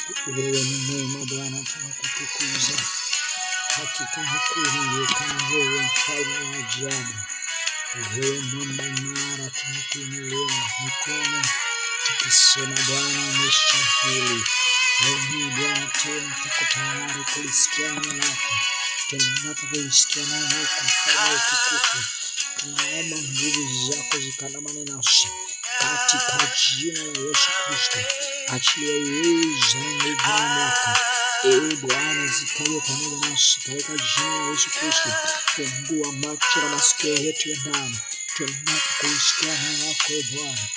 Wewe ni mwema Bwana, tunakutukuza. Hakika hakuna kama wewe, mfalme wa ajabu. Wewe mwamba imara, tunakuinulia mikono tukisema Bwana umestahili. Wewe Bwana, tena tuko tayari kulisikia neno lako. Tunapokulisikia neno lako, mfalme wa utukufu, tunaomba nguvu zako zikandamane nasi katika jina la Yesu Kristo. Achilia uwezo na nguvu yako, ewe Bwana, zikawe pamoja nasi katika jina la Yesu Kristo. Fungua macho na masikio yetu ya ndani tunapokulisikia neno lako, Bwana.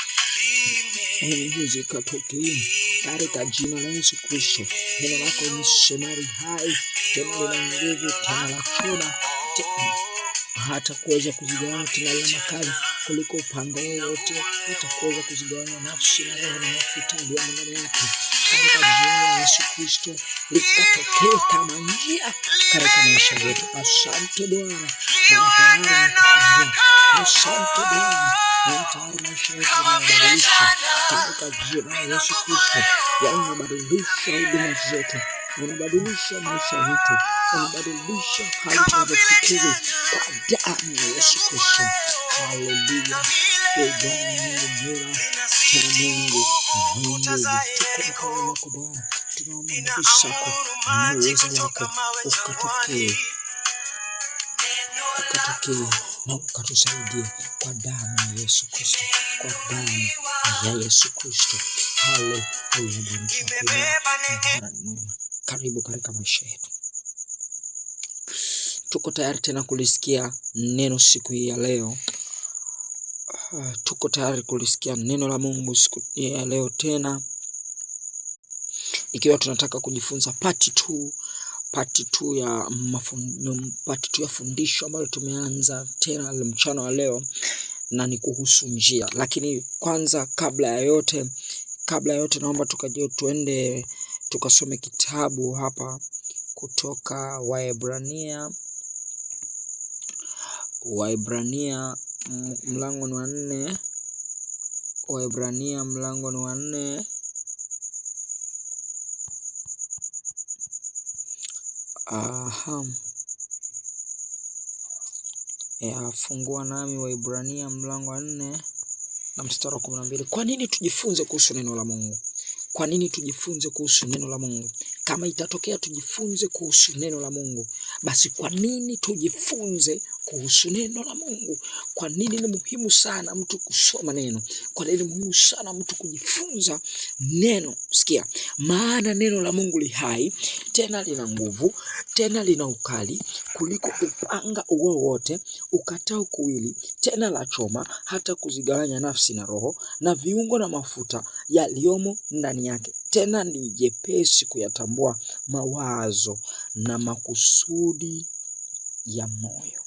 Mungu zikatokee katika jina la Yesu Kristo. Neno lako ni semari hai, tena lina nguvu, tena la chuma, hata kuweza kuzigawanya tena la makali kuliko upanga wowote, hata kuweza kuzigawanya nafsi na roho na mafuta yaliyo ndani yake. Katika jina la Yesu Kristo likatokee kama njia katika maisha yetu. Asante Bwana, na tayari asante Bwana, na tayari maisha yetu yanabadilisha katika jina la Yesu Kristo. Yanabadilisha huduma zetu, unabadilisha maisha yetu, unabadilisha hali tunazofikiri kwa damu ya Yesu Kristo. Haleluya. Bwana Mungu, Mungu, tuko kwa Bwana, tunaomba nguvu zako na uwezo wako ukatokee na ukatusaidie kwa damu ya Yesu Kristo, kwa damu ya Yesu Kristo. Haleluya. Karibu katika maisha yetu. Tuko tayari tena kulisikia neno siku hii ya leo. Tuko tayari kulisikia neno la Mungu siku hii ya leo tena, ikiwa tunataka kujifunza part 2 ya fundisho ambalo tumeanza tena mchana wa leo, na ni kuhusu njia. Lakini kwanza, kabla ya yote naomba tuende tukasome kitabu hapa kutoka Waebrania mlango wa 4. Waebrania mlango wa 4. Fungua nami Waebrania mlango wa 4 na mstari wa 12. Kwa nini tujifunze kuhusu neno la Mungu? Kwa nini tujifunze kuhusu neno la Mungu? Kama itatokea tujifunze kuhusu neno la Mungu, basi kwa nini tujifunze kuhusu neno la Mungu? Kwa nini ni muhimu sana mtu kusoma neno? Kwa nini ni muhimu sana mtu kujifunza neno? Sikia, maana neno la Mungu li hai, tena lina nguvu, tena lina ukali kuliko upanga wowote ukatao kuwili, tena la choma hata kuzigawanya nafsi na roho na viungo na mafuta yaliyomo ndani yake, tena ni jepesi kuyatambua mawazo na makusudi ya moyo.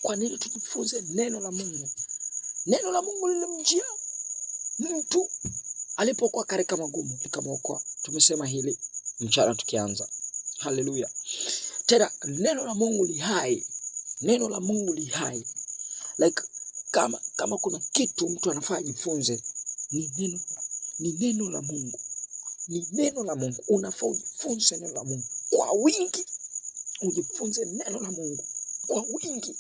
Kwa nini tujifunze neno la Mungu? Neno la Mungu lilimjia mtu alipokuwa katika magumu, likamwokoa. Tumesema hili mchana tukianza. Haleluya. Tena neno la Mungu li hai. Neno la Mungu li hai. Like kama kuna kitu mtu anafaa jifunze, ni neno la Mungu. Ni neno la Mungu. Unafaa ujifunze neno la Mungu kwa wingi. Ujifunze neno la Mungu kwa wingi.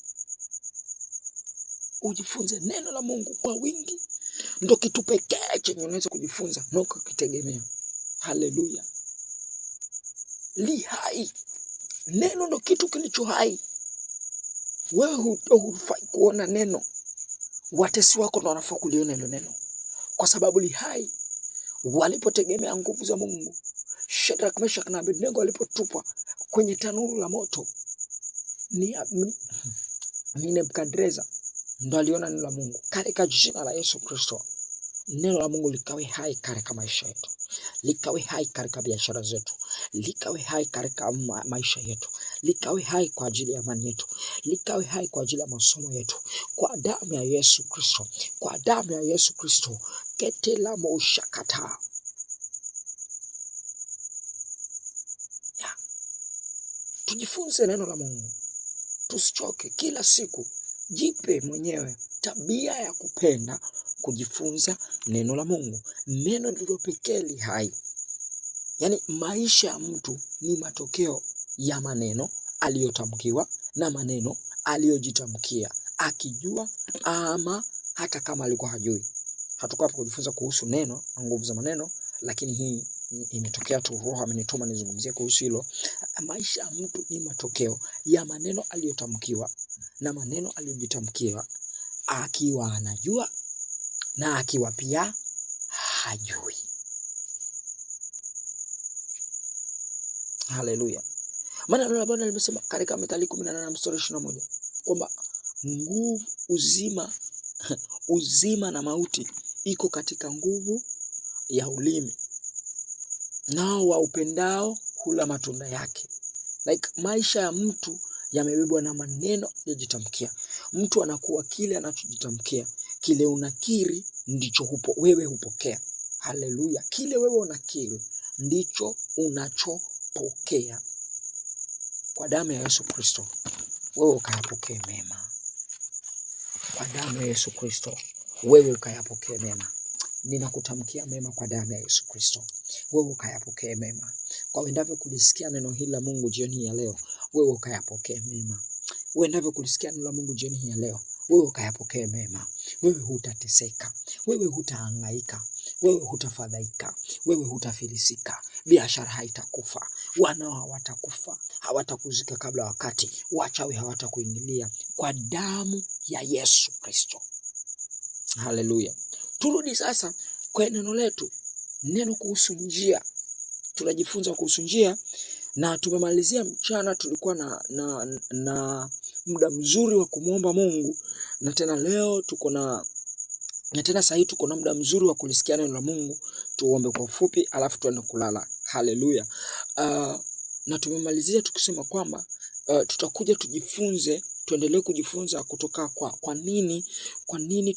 Ujifunze neno la Mungu kwa wingi. Ndio kitu pekee chenye unaweza kujifunza na ukakitegemea. Haleluya. Li hai. Neno ndio kitu kilicho hai. Wewe hufai kuona neno. Watesi wako ndio wanafaa kuliona hilo neno, kwa sababu li hai. Walipotegemea nguvu za Mungu, Shadrach, Meshach na Abednego walipotupwa kwenye tanuru la moto, ni Nebukadreza ndo aliona neno la Mungu. Katika jina la Yesu Kristo, neno la Mungu likawe hai katika maisha yetu, likawe hai katika biashara zetu, likawe hai katika maisha yetu, likawe hai kwa ajili ya amani yetu, likawe hai kwa ajili ya masomo yetu, kwa damu ya Yesu Kristo, kwa damu ya Yesu Kristo. Ketela moshakata. Tujifunze neno la Mungu, tusichoke. Kila siku jipe mwenyewe tabia ya kupenda kujifunza neno la Mungu. Neno ndilo pekee li hai. Yaani maisha ya mtu ni matokeo ya maneno aliyotamkiwa na maneno aliyojitamkia, akijua ama hata kama alikuwa hajui. Hatuko hapa kujifunza kuhusu neno na nguvu za maneno, lakini hii imetokea tu, Roho amenituma nizungumzie kuhusu hilo. Maisha ya mtu ni matokeo ya maneno aliyotamkiwa na maneno aliyojitamkia, akiwa anajua na akiwa pia hajui. Haleluya. Maana neno la Bwana limesema katika Mithali 18:21 kwamba nguvu uzima na mauti iko katika nguvu ya ulimi, nao waupendao hula matunda yake. Like maisha ya mtu yamebebwa na maneno aliyojitamkia. Mtu anakuwa kile anachojitamkia, kile unakiri ndicho wewe hupokea. Haleluya. Kile wewe unakiri ndicho unachopokea. Kwa damu ya Yesu Kristo wewe ukayapokee mema. Kwa damu ya Yesu Kristo wewe ukayapokee mema. Ninakutamkia mema kwa damu ya Yesu Kristo. Wewe ukayapokee mema. Kwa wendavyo kulisikia neno hili la Mungu jioni ya leo, wewe ukayapokee mema. Wendavyo kulisikia neno la Mungu jioni hii ya leo, wewe ukayapokee mema. Wewe hutateseka, wewe hutahangaika, wewe hutafadhaika, wewe hutafilisika. Biashara haitakufa, wanao hawatakufa, hawatakuzika kabla wakati, wachawi hawatakuingilia, kwa damu ya Yesu Kristo. Haleluya. Turudi sasa kwa neno letu, neno kuhusu njia. Tunajifunza kuhusu njia na tumemalizia mchana, tulikuwa na muda mzuri wa kumuomba Mungu, na tena leo tena sasa tuko na muda mzuri wa kulisikia neno la Mungu. Tuombe kwa ufupi alafu tuende kulala. Haleluya. Na tumemalizia tukisema kwamba tutakuja tuendelee kujifunza kutoka kwa nini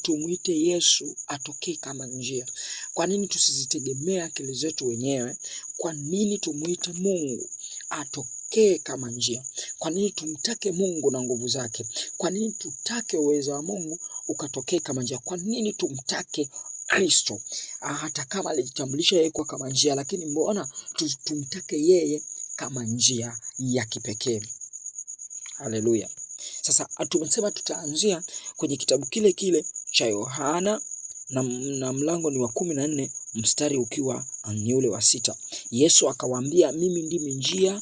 tumuite Yesu atokee kama njia. Kwa nini tusizitegemee akili zetu wenyewe? Kwa nini tumuite Mungu atokee kama njia? Kwa nini tumtake Mungu na nguvu zake? Kwa nini tutake uwezo wa Mungu ukatokee kama njia? Kwa nini tumtake Kristo hata kama alijitambulisha yeye kwa kama njia, lakini mbona tumtake yeye kama njia ya kipekee? Haleluya. Sasa tumesema tutaanzia kwenye kitabu kile cha Yohana na mlango ni wa 14 mstari ukiwa ni ule wa 6. Yesu akawaambia, mimi ndimi njia,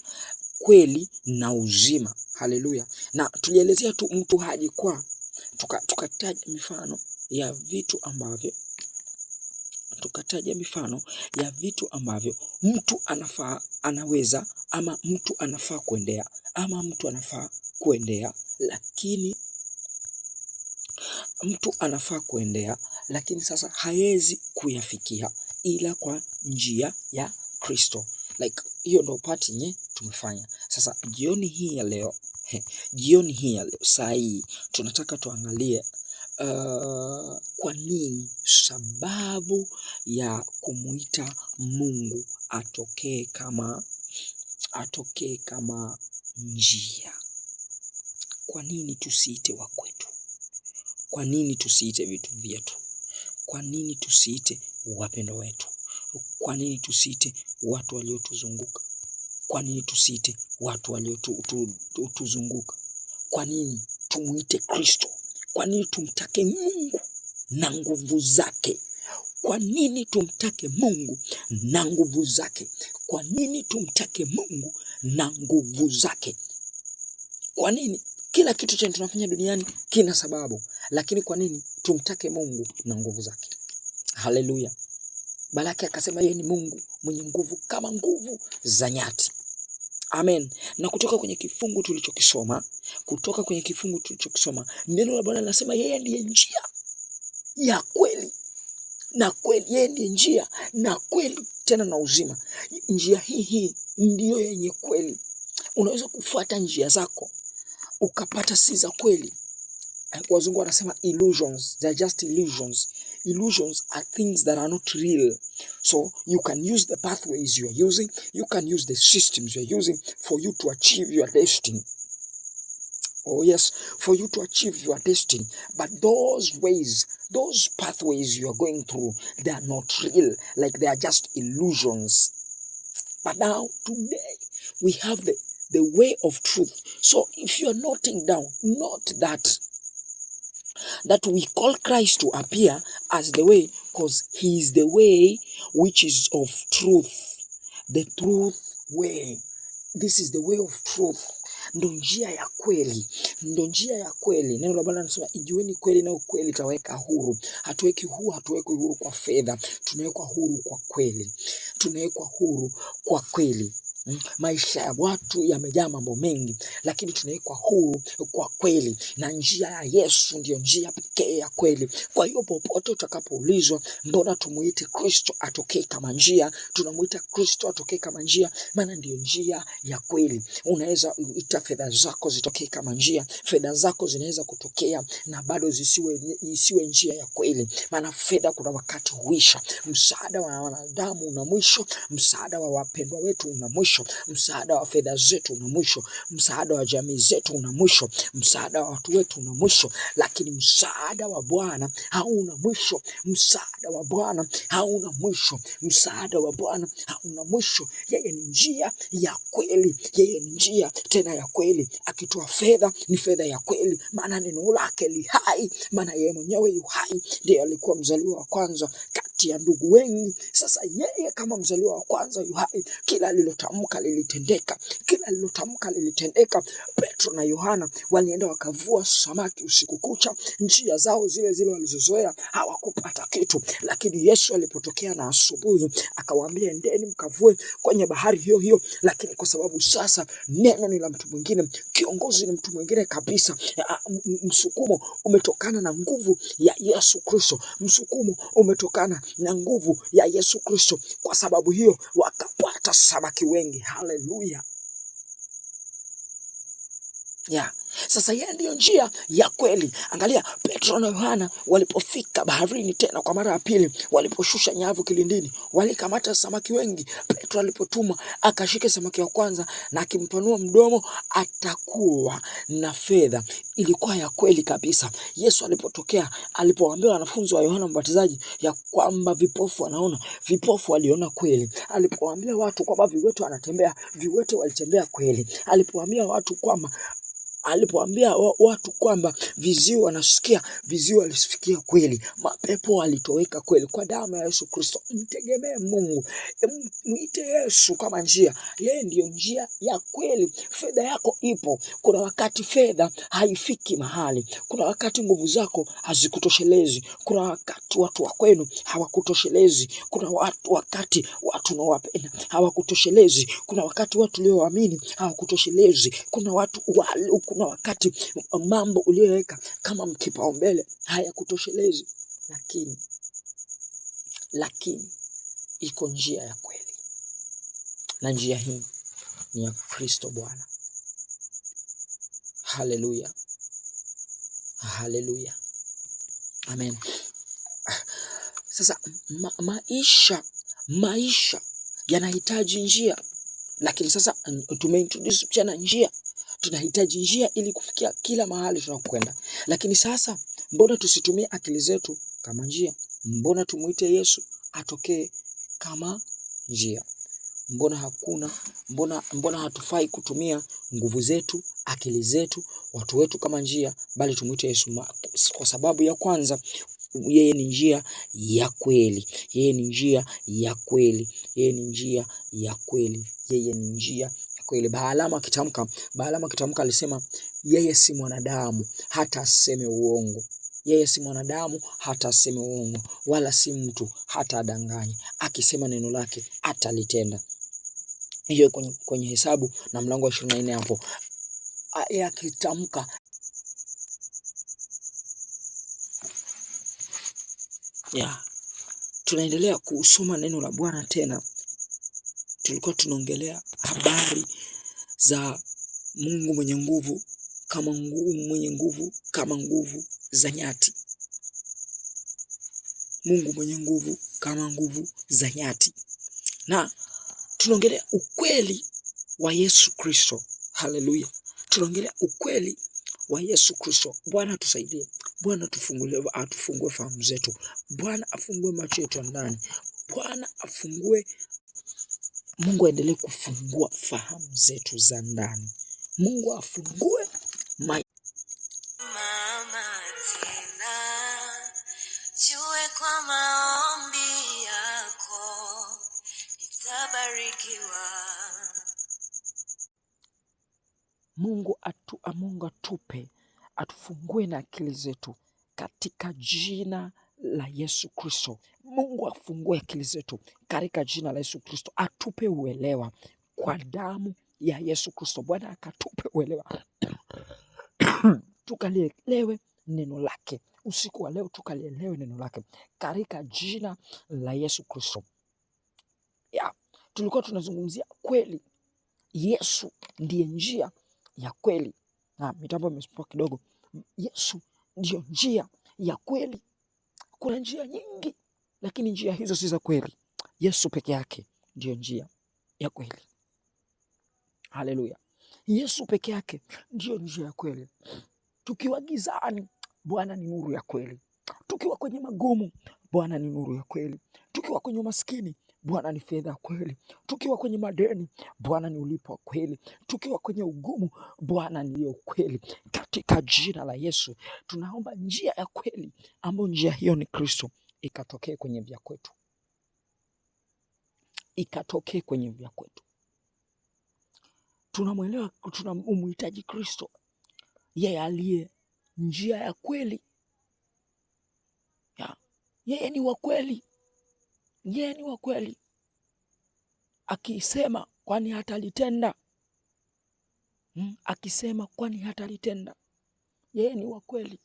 kweli na uzima. Haleluya. Na tulielezea tu mtu haji kwa tukataja mifano ya vitu ambavyo mtu anaweza ama mtu anafaa kuendea, lakini sasa haezi kuyafikia ila kwa njia ya Kristo. Like hiyo ndio part yenye tumefanya. Sasa jioni hii ya leo saa hii tunataka tuangalie kwa nini, sababu ya kumuita Mungu atokee kama njia. Kwa nini tusiite wa kwetu? Kwa nini tusiite vitu vyetu? Kwa nini tusiite wapendo wetu? Kwa nini tusiite watu waliotuzunguka? Kwa nini tusiite watu waliotuzunguka? Kwa nini tumuite Kristo? Kwa nini tumtake Mungu na nguvu zake? Kwa nini tumtake Mungu na nguvu zake? Kwa nini tumtake Mungu na nguvu zake? Kwa nini? Kila kitu chenye tunafanya duniani kina sababu, lakini kwa nini tumtake Mungu na nguvu zake? Haleluya. Balaki akasema yeye ni Mungu mwenye nguvu kama nguvu za nyati. Amen. Na kutoka kwenye kifungu tulichokisoma, neno la Bwana linasema yeye ndiye njia ya kweli na kweli. Yeye ndiye njia na kweli tena na uzima. Njia hii ndiyo yenye kweli. Unaweza kufuata njia zako ukapata si za kweli. Wazungu wanasema illusions. They are just illusions. Illusions are things that are not real. So you can use the pathways you are using, you can use the systems you are using for you to achieve your destiny. Oh yes, for you to achieve your destiny. But those ways, those pathways you are going through, they are not real. Like they are just illusions. But now, today, we have the way of truth. So if you are noting down, note that we call Christ to appear as the way, because he is the way which is of truth. The truth way. This is the way of truth. Ndo njia ya kweli, ndo njia ya kweli. Neno la Bwana linasema ijueni kweli na ukweli itaweka huru. Hatuweki huru kwa fedha, tunawekwa huru kwa kweli. Tunawekwa huru kwa kweli. Maisha ya watu yamejaa mambo mengi, lakini tunawekwa huru kwa kweli, na njia ya Yesu ndio njia pekee ya kweli. Kwa hiyo popote utakapoulizwa mbona tumuite Kristo atokee kama njia, tunamuita Kristo atokee kama njia, maana ndio njia ya kweli. Unaweza uita fedha zako zitokee kama njia, fedha zako zinaweza kutokea na bado isiwe njia ya kweli, maana fedha kuna wakati huisha. Msaada wa wanadamu una mwisho, msaada wa wapendwa wetu una mwisho, msaada wa fedha zetu una mwisho, msaada wa jamii zetu una mwisho, msaada wa watu wetu una mwisho, lakini msaada wa Bwana hauna mwisho. Msaada wa Bwana hauna mwisho. Msaada wa Bwana hauna mwisho. Yeye ni njia ya kweli, yeye ni njia tena ya kweli. Akitoa fedha ni fedha ya kweli, maana neno lake li hai, maana yeye mwenyewe yu hai. Ndiye alikuwa mzaliwa wa kwanza kati ya ndugu wengi. Sasa yeye kama mzaliwa wa kwanza yu hai, kila alilotamka lilitendeka, kila alilotamka lilitendeka. Petro na Yohana walienda wakavua samaki usiku kucha, njia zao zile zile walizozoea, hawakupata kitu. Lakini Yesu alipotokea na asubuhi akawaambia endeni mkavue kwenye bahari hiyo hiyo, lakini kwa sababu sasa neno ni la mtu mwingine, kiongozi ni mtu mwingine kabisa, msukumo umetokana na nguvu ya Yesu Kristo, msukumo umetokana na nguvu ya Yesu Kristo. Kwa sababu hiyo wakapata samaki wengi. Haleluya. Sasa yeye ndiyo njia ya kweli. Angalia Petro na Yohana walipofika baharini tena kwa mara ya pili, waliposhusha nyavu kilindini, walikamata samaki wengi. Petro alipotumwa akashike samaki wa kwanza, na akimpanua mdomo atakuwa na fedha. Ilikuwa ya kweli kabisa. Yesu alipotokea, alipowaambia wanafunzi wa Yohana Mbatizaji ya kwamba vipofu wanaona, vipofu waliona kweli. Alipowaambia watu kwamba viwete wanatembea, viwete walitembea kweli. Alipowaambia watu kwamba viziwi wanasikia, viziwi walisikia kweli. Mapepo walitoweka kweli kwa damu ya Yesu Kristo. Mtegemee Mungu, muite Yesu kama njia. Yeye ndiyo njia ya kweli. Fedha yako ipo. Kuna wakati fedha haifiki mahali, kuna wakati nguvu zako hazikutoshelezi, kuna wakati watu wa kwenu hawakutoshelezi, kuna wakati watu unaowapenda hawakutoshelezi, kuna wakati watu uliowaamini hawakutoshelezi, kuna wakati mambo uliyoweka kama kipaumbele hayakutoshelezi, lakini iko njia ya kweli, na njia hii ni ya Kristo Bwana. Haleluya, haleluya, amen. Sasa maisha yanahitaji njia, lakini sasa tumeintroduce tena njia. Tunahitaji njia ili kufikia kila mahali tunakwenda. Lakini sasa mbona tusitumie akili zetu kama njia? Mbona tumuite Yesu atokee kama njia? Mbona hatufai kutumia nguvu zetu, akili zetu, watu wetu kama njia, bali tumuite Yesu? Kwa sababu ya kwanza, yeye ni njia ya kweli. Yeye ni njia ya kweli. Yeye ni njia ya kweli. Yeye ni njia ya kweli. Balaamu akitamka alisema yeye si mwanadamu hata aseme uongo. Yeye si mwanadamu hata aseme uongo, wala si mtu hata adanganye. Akisema neno lake atalitenda. Hiyo kwenye Hesabu na mlango wa 24 hapo. Akitamka tunaendelea kusoma neno la Bwana tena. Tulikuwa tunaongelea habari za Mungu mwenye nguvu kama nguvu za nyati. Mungu mwenye nguvu kama nguvu za nyati. Na tunaongelea ukweli wa Yesu Kristo. Haleluya. Tunaongelea ukweli wa Yesu Kristo. Bwana tusaidie. Bwana atufungue fahamu zetu. Bwana afungue macho yetu ndani. Bwana afungue Mungu aendelee kufungua fahamu zetu za ndani. Mungu afungue mama tena, jue kwa maombi yako nitabarikiwa. Mungu atupe, atufungue na akili zetu katika jina la Yesu Kristo. Mungu afungue akili zetu katika jina la Yesu Kristo. Atupe uelewa kwa damu ya Yesu Kristo. Bwana akatupe uelewa tukalielewe neno lake. Usiku wa leo tukalielewe neno lake katika jina la Yesu Kristo. Tulikuwa tunazungumzia kweli. Yesu ndiye njia ya kweli. Mitambo imespoa kidogo. Yesu ndiyo njia ya kweli. Kuna njia nyingi, lakini njia hizo si za kweli. Yesu peke yake ndiyo njia ya kweli. Haleluya. Yesu peke yake ndiyo njia ya kweli. Tukiwa gizani, Bwana ni nuru ya kweli. Tukiwa kwenye magumu, Bwana ni nuru ya kweli. Tukiwa kwenye maskini, Bwana ni fedha ya kweli. Tukiwa kwenye madeni, Bwana ni ulipo wa kweli. Tukiwa kwenye ugumu, Bwana ni ukweli. Katika jina la Yesu, tunaomba njia ya kweli, ambayo njia hiyo ni Kristo, ikatokee kwenye vya kwetu. Ikatokee kwenye vya kwetu. Tunamwelewa, tunamhitaji Kristo, yeye aliye njia ya kweli. Yeye ni wa kweli. Yeye ni wa kweli. Akisema kwani hatalitenda? Akisema kwani hatalitenda? Yeye ni wa kweli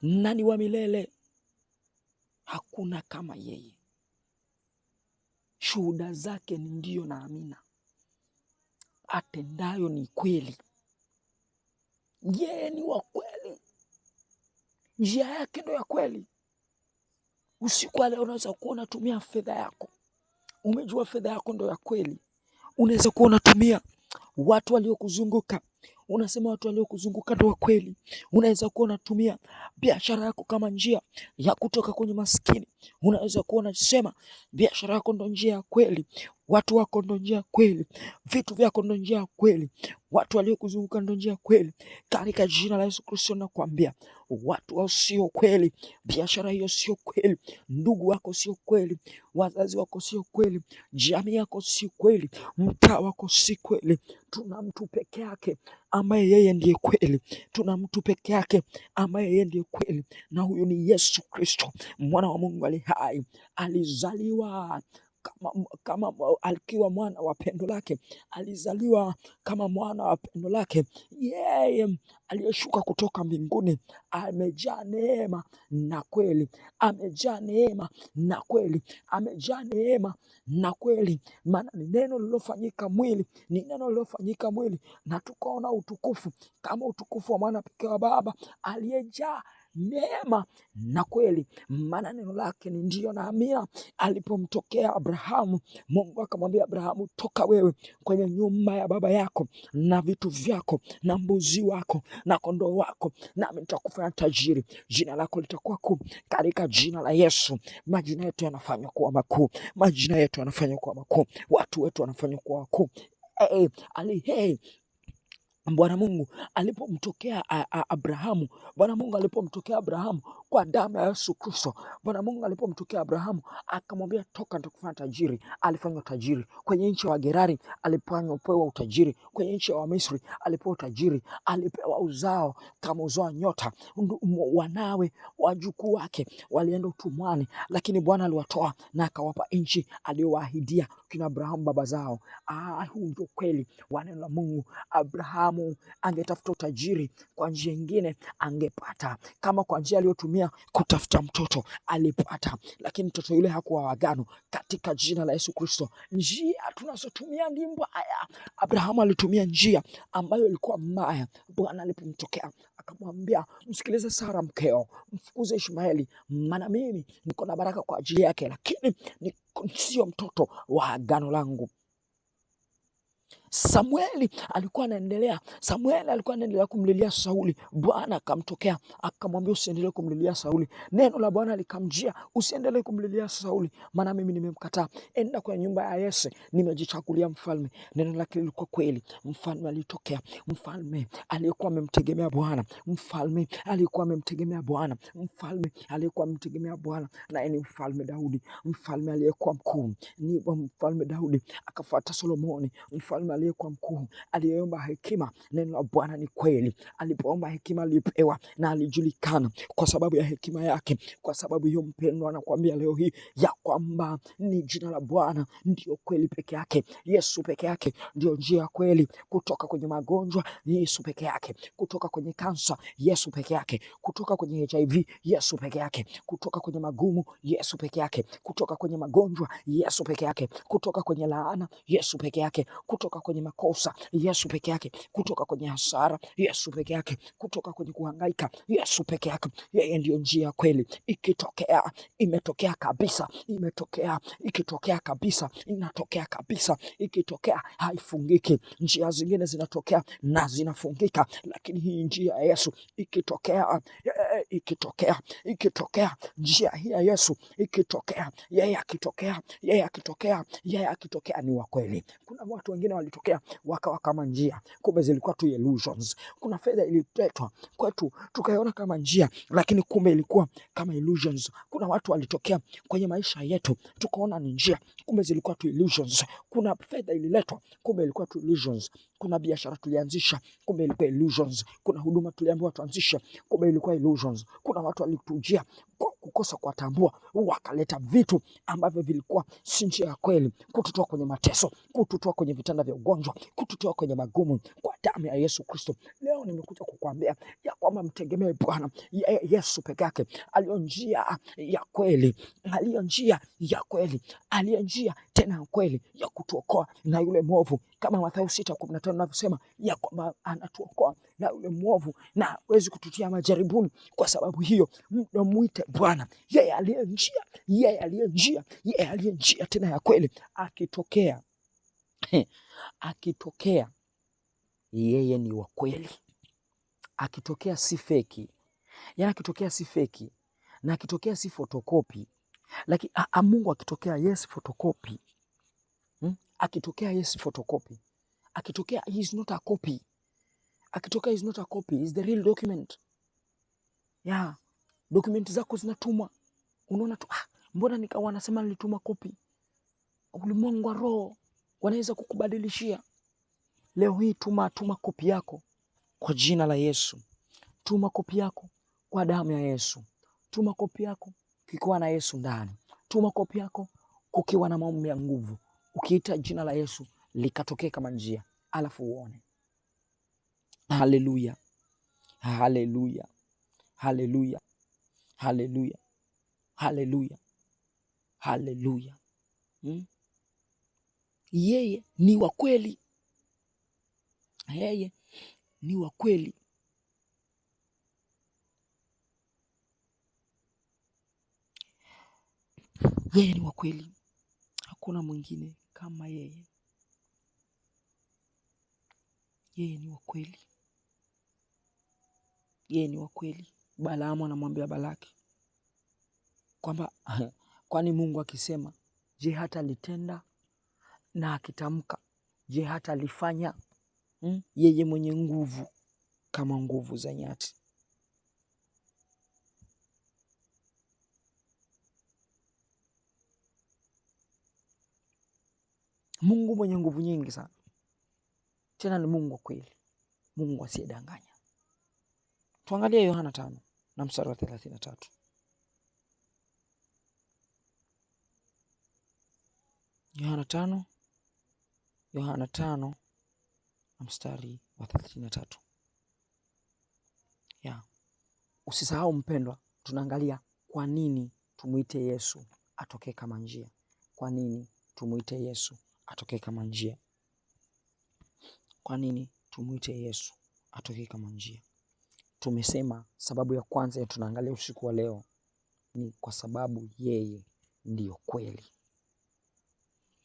na ni wa milele. Hakuna kama yeye. Shuhuda zake ni ndio na amina. Atendayo ni kweli. Yeye ni wa kweli. Njia yake ndio ya kweli. Usiku wa leo unaweza kuwa unatumia fedha yako. Umejua fedha yako ndio ya kweli. Unaweza kuwa unatumia watu waliokuzunguka. Unasema watu waliokuzunguka ndio wa kweli. Unaweza kuwa unatumia biashara yako kama njia ya kutoka kwenye maskini. Unaweza kuwa unasema biashara yako ndio njia ya kweli. Watu wako ndio njia ya kweli. Vitu vyako ndio njia ya kweli. Watu waliokuzunguka ndio njia ya kweli. Katika jina la Yesu Kristo nakwambia, watu wao sio kweli, biashara hiyo sio kweli, ndugu wako sio kweli, wazazi wako sio kweli, jamii yako sio kweli, mtaa wako si kweli. Tuna mtu peke yake ambaye yeye ndiye kweli. Tuna mtu peke yake ambaye yeye ndiye kweli, na huyu ni Yesu Kristo, mwana wa Mungu aliye hai. Alizaliwa kama alikiwa mwana wa pendo lake. Alizaliwa kama mwana wa pendo lake. Yeye aliyeshuka kutoka mbinguni, amejaa neema na kweli. Amejaa neema na kweli. Amejaa neema na kweli. Maana ni neno lilofanyika mwili. Ni neno lilofanyika mwili na tukaona utukufu kama utukufu wa mwana pekee wa Baba, aliyejaa neema na kweli. Maana neno lake ni ndio na amina. Alipomtokea Abrahamu, Mungu akamwambia Abrahamu, toka wewe kwenye nyumba ya baba yako na vitu vyako na mbuzi wako na kondoo wako, nami nitakufanya tajiri. Jina lako litakuwa kuu. Katika jina la Yesu, majina yetu yanafanywa kuwa makuu. Majina yetu yanafanywa kuwa makuu. Watu wetu wanafanywa kuwa wakuu. Bwana Mungu alipomtokea Abrahamu, Bwana Mungu alipomtokea Abrahamu kwa damu ya Yesu Kristo, Bwana Mungu alipomtokea Abrahamu akamwambia, toka nitakufanya tajiri. Alifanywa tajiri. Kwenye nchi ya Gerari alipewa utajiri. Kwenye nchi ya Misri alipewa utajiri. Alipewa uzao kama uzao wa nyota. Wanawe, wajukuu wake walienda utumwani, lakini Bwana aliwatoa na akawapa nchi aliyowaahidia kina Abrahamu baba zao. Huu ndio kweli wa neno la Mungu. Abrahamu angetafuta utajiri kwa njia nyingine angepata. Kama kwa njia aliyotumia kutafuta mtoto alipata, lakini mtoto yule hakuwa wa agano. Katika jina la Yesu Kristo, njia tunazotumia ni mbaya. Abrahamu alitumia njia ambayo ilikuwa mbaya. Bwana alipomtokea akamwambia, msikilize Sara mkeo, mfukuze Ishmaeli, maana mimi niko na baraka kwa ajili yake, lakini sio mtoto wa agano langu. Samueli alikuwa anaendelea kumlilia Sauli. Bwana akamtokea akamwambia, usiendelee kumlilia Sauli. Neno la Bwana likamjia, usiendelee kumlilia Sauli, maana mimi nimemkataa. Enda kwenye nyumba ya Yese, nimejichagulia mfalme. Neno lake lilikuwa kweli. Mfalme alitokea, mfalme aliyekuwa amemtegemea Bwana, mfalme aliyekuwa amemtegemea Bwana, mfalme aliyekuwa amemtegemea Bwana, naye ni mfalme Daudi, mfalme aliyekuwa mkuu. Ni mfalme Daudi akafuata Solomoni, mfalme aliyekuwa mkuu, aliyeomba hekima. Neno la Bwana ni kweli. Alipoomba hekima alipewa na alijulikana kwa sababu ya hekima yake. Kwa sababu hiyo, mpendwa, anakuambia leo hii ya kwamba ni jina la Bwana ndio kweli peke yake. Yesu peke yake ndio njia ya kweli kutoka kwenye magonjwa. Yesu peke yake kutoka kwenye kansa. Yesu peke yake kutoka kwenye HIV. Yesu peke yake kutoka kwenye magumu. Yesu peke yake kutoka kwenye magonjwa. Yesu peke yake kutoka kwenye laana. Yesu peke yake kutoka kwenye makosa. Yesu peke yake kutoka kwenye hasara. Yesu peke yake kutoka kwenye kuhangaika. Yesu peke yake, yeye ndio njia ya kweli. Ikitokea imetokea kabisa, imetokea, ikitokea kabisa inatokea kabisa, ikitokea haifungiki. Njia zingine zinatokea na zinafungika, lakini hii njia ya Yesu ikitokea, ikitokea njia hii ya Yesu ikitokea, yeye akitokea ni wa kweli. Kuna watu wengine walitokea wakawa kama njia, kumbe zilikuwa tu illusions. Kuna fedha ililetwa kwetu tukaiona kama njia, lakini kumbe ilikuwa kama illusions. Kuna watu walitokea kwenye maisha yetu tukaona ni njia, kumbe zilikuwa tu illusions. Kuna fedha ililetwa, kumbe ilikuwa tu illusions. Kuna biashara tulianzisha, kumbe ilikuwa illusions. Kuna huduma tuliambiwa tuanzisha, kumbe ilikuwa illusions. Kuna watu walitujia kwa kukosa kuwatambua, wakaleta vitu ambavyo vilikuwa si njia ya kweli, kututoa kwenye mateso, kututoa kwenye vitanda vya ugonjwa, kututoa kwenye magumu. Kwa damu ya Yesu Kristo, leo nimekuja kukuambia ya kwamba mtegemee Bwana. Yesu peke yake aliyo njia ya kweli, aliyo njia ya kweli, aliyo njia tena ya kweli ya kutuokoa na yule mwovu, kama Mathayo 6:15 anavyosema ya kwamba anatuokoa na yule mwovu na hawezi kututia majaribuni. Kwa sababu hiyo, mwite Bwana, yeye aliye njia, yeye aliye njia, yeye aliye njia tena ya kweli. Akitokea akitokea, yeye ni wa kweli. Akitokea si feki, yaani akitokea si feki, na akitokea si fotokopi. Lakini Mungu akitokea, yes fotokopi. Akitokea, yes fotokopi. Akitokea, he is not a copy. Akitokea, he is not a copy, he is the real document. Yeah, dokumenti zako zinatumwa, unaona tu, mbona nikawa nasema nilituma kopi. Ulimwengu wa roho wanaweza kukubadilishia. Leo hii tuma kopi yako kwa jina la Yesu. Tuma kopi yako kwa damu ya Yesu. Tuma kopi yako kikiwa na Yesu ndani. Tuma kopi yako kukiwa na maombi ya nguvu. Ukiita jina la Yesu likatokea kama njia, alafu uone. Haleluya, haleluya, haleluya, haleluya, haleluya, haleluya. Yeye ni wa kweli. Yeye ni wa kweli. Yeye ni wa kweli. Hakuna mwingine kama yeye. Yeye ni wa kweli. Yeye ni wa kweli. Balaamu anamwambia Balaki kwamba kwani Mungu akisema, je, hata litenda? Na akitamka, je, hata lifanya? Yeye mwenye nguvu kama nguvu za nyati. Mungu mwenye nguvu nyingi sana. Tena ni Mungu wa kweli. Mungu asiyedanganya. Tuangalie Yohana 5 na mstari wa 33. Yohana 5 na mstari wa 33. Usisahau mpendwa, tunaangalia kwa nini tumuite Yesu atokee kama njia. Kwa nini tumuite Yesu atokee kama njia? Kwa nini tumuite Yesu atokee kama njia? Tumesema sababu ya kwanza ya tunaangalia usiku wa leo ni kwa sababu yeye ndiyo kweli.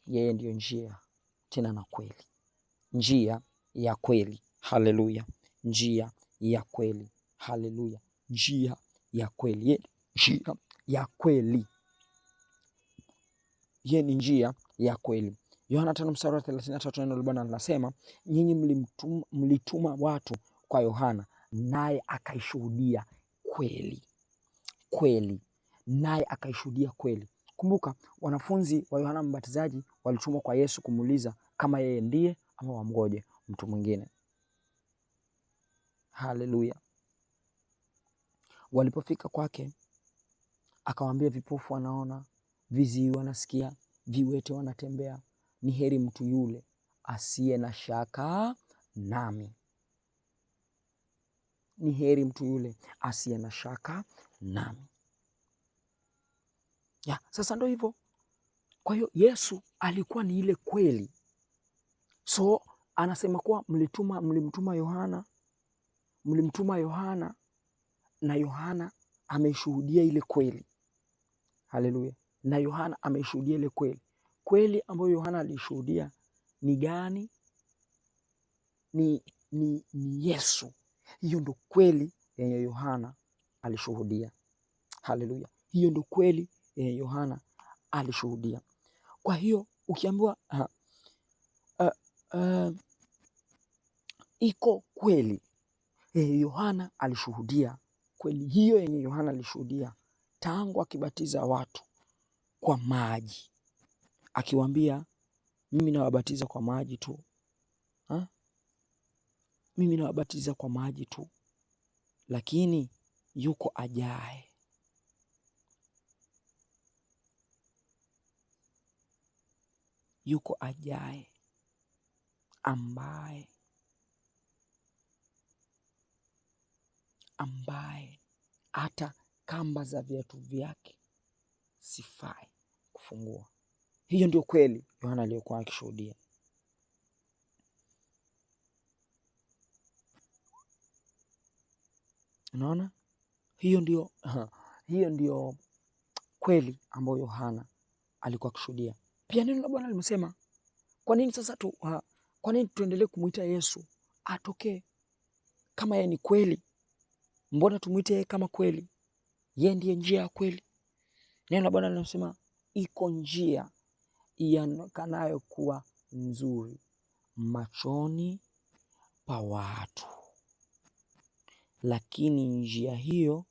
Yeye ndiyo njia tena na kweli. njia ya kweli. Haleluya. Njia ya kweli. Haleluya. Njia ya kweli. Njia ya kweli. Yeye ni njia ya kweli. Yohana 5:33 neno la Bwana linasema, nyinyi mlituma watu kwa Yohana, naye akaishuhudia kweli. Kweli. Naye akaishuhudia kweli. Kumbuka wanafunzi wa Yohana Mbatizaji walitumwa kwa Yesu kumuuliza kama yeye ndiye ama wamgoje mtu mwingine. Haleluya. Walipofika kwake, akawaambia vipofu wanaona, viziwi wanasikia, viwete wanatembea. Ni heri mtu yule asiye na shaka nami. Ni heri mtu yule asiye na shaka nami. Sasa ndo hivyo. Kwa hiyo Yesu alikuwa ni ile kweli. So anasema kuwa mlimtuma Yohana na Yohana ameshuhudia ile kweli. Haleluya. Na Yohana ameshuhudia ile kweli. Kweli ambayo Yohana alishuhudia ni gani? Ni Yesu. Hiyo ndo kweli yenye Yohana alishuhudia. Haleluya. Hiyo ndo kweli yenye Yohana alishuhudia. Kwa hiyo ukiambiwa iko kweli yenye Yohana alishuhudia, kweli hiyo yenye Yohana alishuhudia tangu akibatiza watu kwa maji, akiwaambia mimi nawabatiza kwa maji tu. Mimi nawabatiza kwa maji tu, lakini yuko ajaye. Yuko ajaye ambaye hata kamba za viatu vyake sifai kufungua. Hiyo ndio kweli Yohana aliyokuwa akishuhudia. Unaona? Hiyo ndio kweli ambayo Yohana alikuwa akishuhudia. Pia neno la Bwana limesema, kwa nini sasa kwa nini tuendelee kumuita Yesu atokee kama yeye ni kweli? Mbona tumuite yeye kama kweli? Yeye ndiye njia ya kweli. Neno la Bwana linasema iko njia ionekanayo kuwa nzuri machoni pa watu, lakini njia hiyo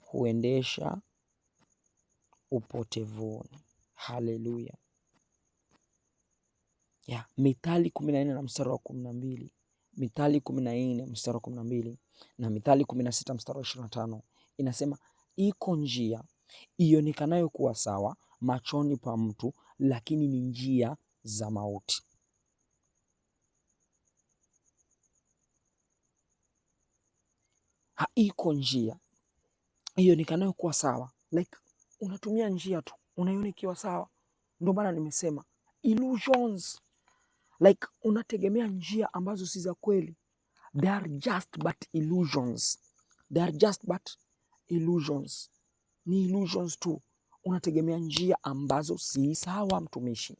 huendesha upotevuni. Haleluya. Mithali 14:12, Mithali 14:12 na Mithali 16:25 inasema iko njia ionekanayo kuwa sawa machoni pa mtu, lakini ni njia za mauti. Iko njia ionekanayo kuwa sawa, like unatumia njia tu unaiona ikiwa sawa. Ndio maana nimesema illusions, like unategemea njia ambazo si za kweli. They are just but illusions. They are just but illusions. Ni illusions tu. Unategemea njia ambazo si sawa, mtumishi.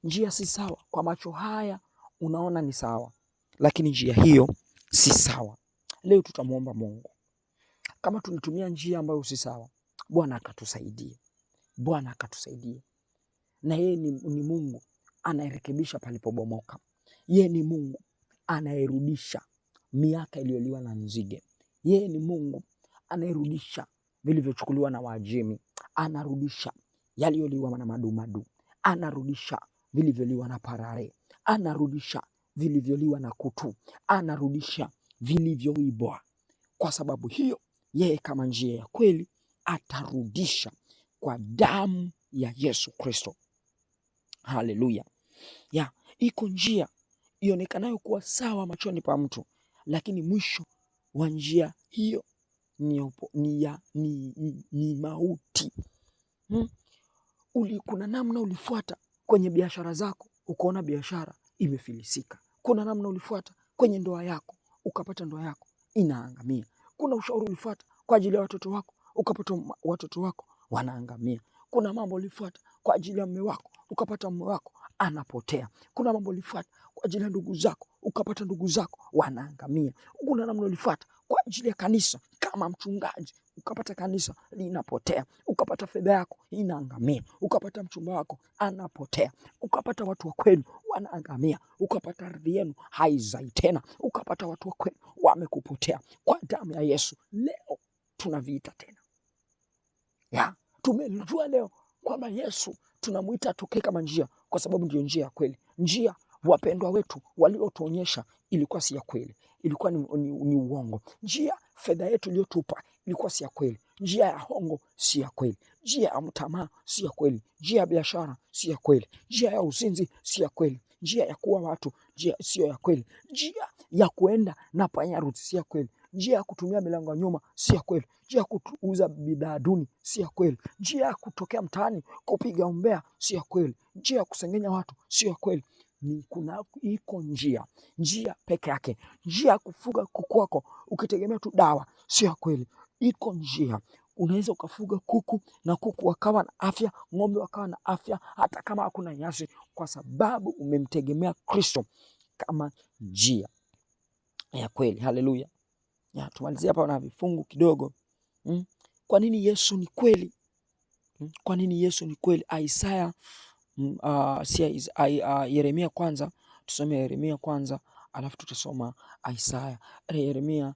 Njia si sawa. Kwa macho haya unaona ni sawa, lakini njia hiyo si sawa. Leo tutamuomba Mungu, kama tunatumia njia ambayo si sawa, Bwana akatusaidie. Bwana akatusaidie. Na yeye ni Mungu anayerekebisha palipobomoka. Yeye ni Mungu anayerudisha miaka iliyoliwa na nzige. Yeye ni Mungu anayerudisha vilivyochukuliwa na Waajemi. Anarudisha yaliyoliwa na madumadu. Anarudisha vilivyoliwa na parare. Anarudisha vilivyoliwa na kutu. Anarudisha vilivyoibwa. Kwa sababu hiyo, yeye kama njia ya kweli atarudisha kwa damu ya Yesu Kristo. Haleluya. Iko njia ionekanayo kuwa sawa machoni pa mtu, lakini mwisho wa njia hiyo ni mauti. Kuna namna ulifuata kwenye biashara zako, ukaona biashara imefilisika. Kuna namna ulifuata kwenye ndoa yako, ukapata ndoa yako inaangamia. Kuna ushauri ulifuata kwa ajili ya watoto wako, ukapata watoto wako wanaangamia. Kuna mambo ulifuata kwa ajili ya mume wako, ukapata mume wako anapotea. Kuna mambo ulifuata kwa ajili ya ndugu zako, ukapata ndugu zako wanaangamia. Kuna namna ulifuata kwa ajili ya kanisa kama mchungaji, ukapata kanisa linapotea. Ukapata fedha yako inaangamia. Ukapata mchumba wako anapotea. Ukapata watu wa kwenu wanaangamia. Ukapata ardhi yenu haizai tena. Ukapata watu wa kwenu wamekupotea. Kwa damu ya Yesu leo tunaviita tena. Tumejua leo kwamba Yesu tunamuita atoke kama njia, kwa sababu ndio njia ya kweli. Njia wapendwa wetu waliotuonyesha ilikuwa si ya kweli, ilikuwa ni uongo. Njia fedha yetu iliyotupa ilikuwa si ya kweli. Njia ya hongo si ya kweli. Njia ya mtamaa si ya kweli. Njia ya biashara si ya kweli. Njia ya uzinzi si ya kweli. Njia ya kuwa watu sio ya kweli. Njia ya kuenda na panya si ya kweli. Njia ya kutumia milango ya nyuma si ya kweli. Njia ya kuuza bidhaa duni si ya kweli. Njia ya kutokea mtaani kupiga umbea si ya kweli. Njia ya kusengenya watu si ya kweli. Iko njia peke yake. Njia ya kufuga kuku wako ukitegemea tu dawa si ya kweli. Iko njia unaweza ukafuga kuku na kuku wakawa na afya, ng'ombe wakawa na afya, hata kama hakuna nyasi, kwa sababu umemtegemea Kristo kama njia ya kweli. Haleluya. Tumalizia hapa na vifungu kidogo. Kwa nini Yesu ni kweli? Kwa nini Yesu ni kweli? Yeremia kwanza, tusome Yeremia kwanza alafu tutasoma Isaya. Yeremia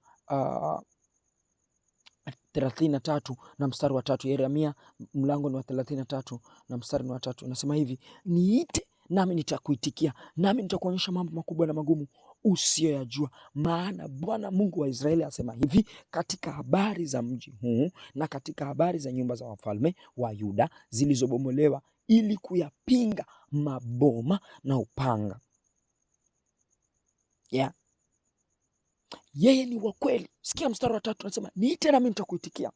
33 na mstari wa 3. Yeremia mlango ni wa 33 na mstari wa 3. Unasema hivi: niite nami nitakuitikia, nami nitakuonyesha mambo makubwa na magumu usiyoyajua. Maana Bwana Mungu wa Israeli asema hivi katika habari za mji huu na katika habari za nyumba za wafalme wa Yuda zilizobomolewa, ili kuyapinga maboma na upanga. Yeye ni wa kweli. Sikia mstari wa 3, anasema niite nami nitakuitikia.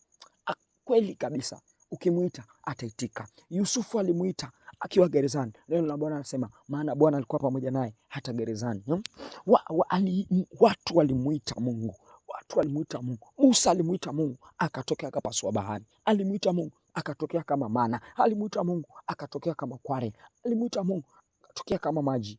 Kweli kabisa, ukimuita ataitika. Yusufu alimuita akiwa gerezani. Neno la Bwana anasema maana Bwana alikuwa pamoja naye hata gerezani. Watu walimuita Mungu. Musa alimuita Mungu akatokea akapasua bahari. Alimuita Mungu akatokea kama mana. Alimuita Mungu akatokea kama kware. Alimuita Mungu akatokea kama maji.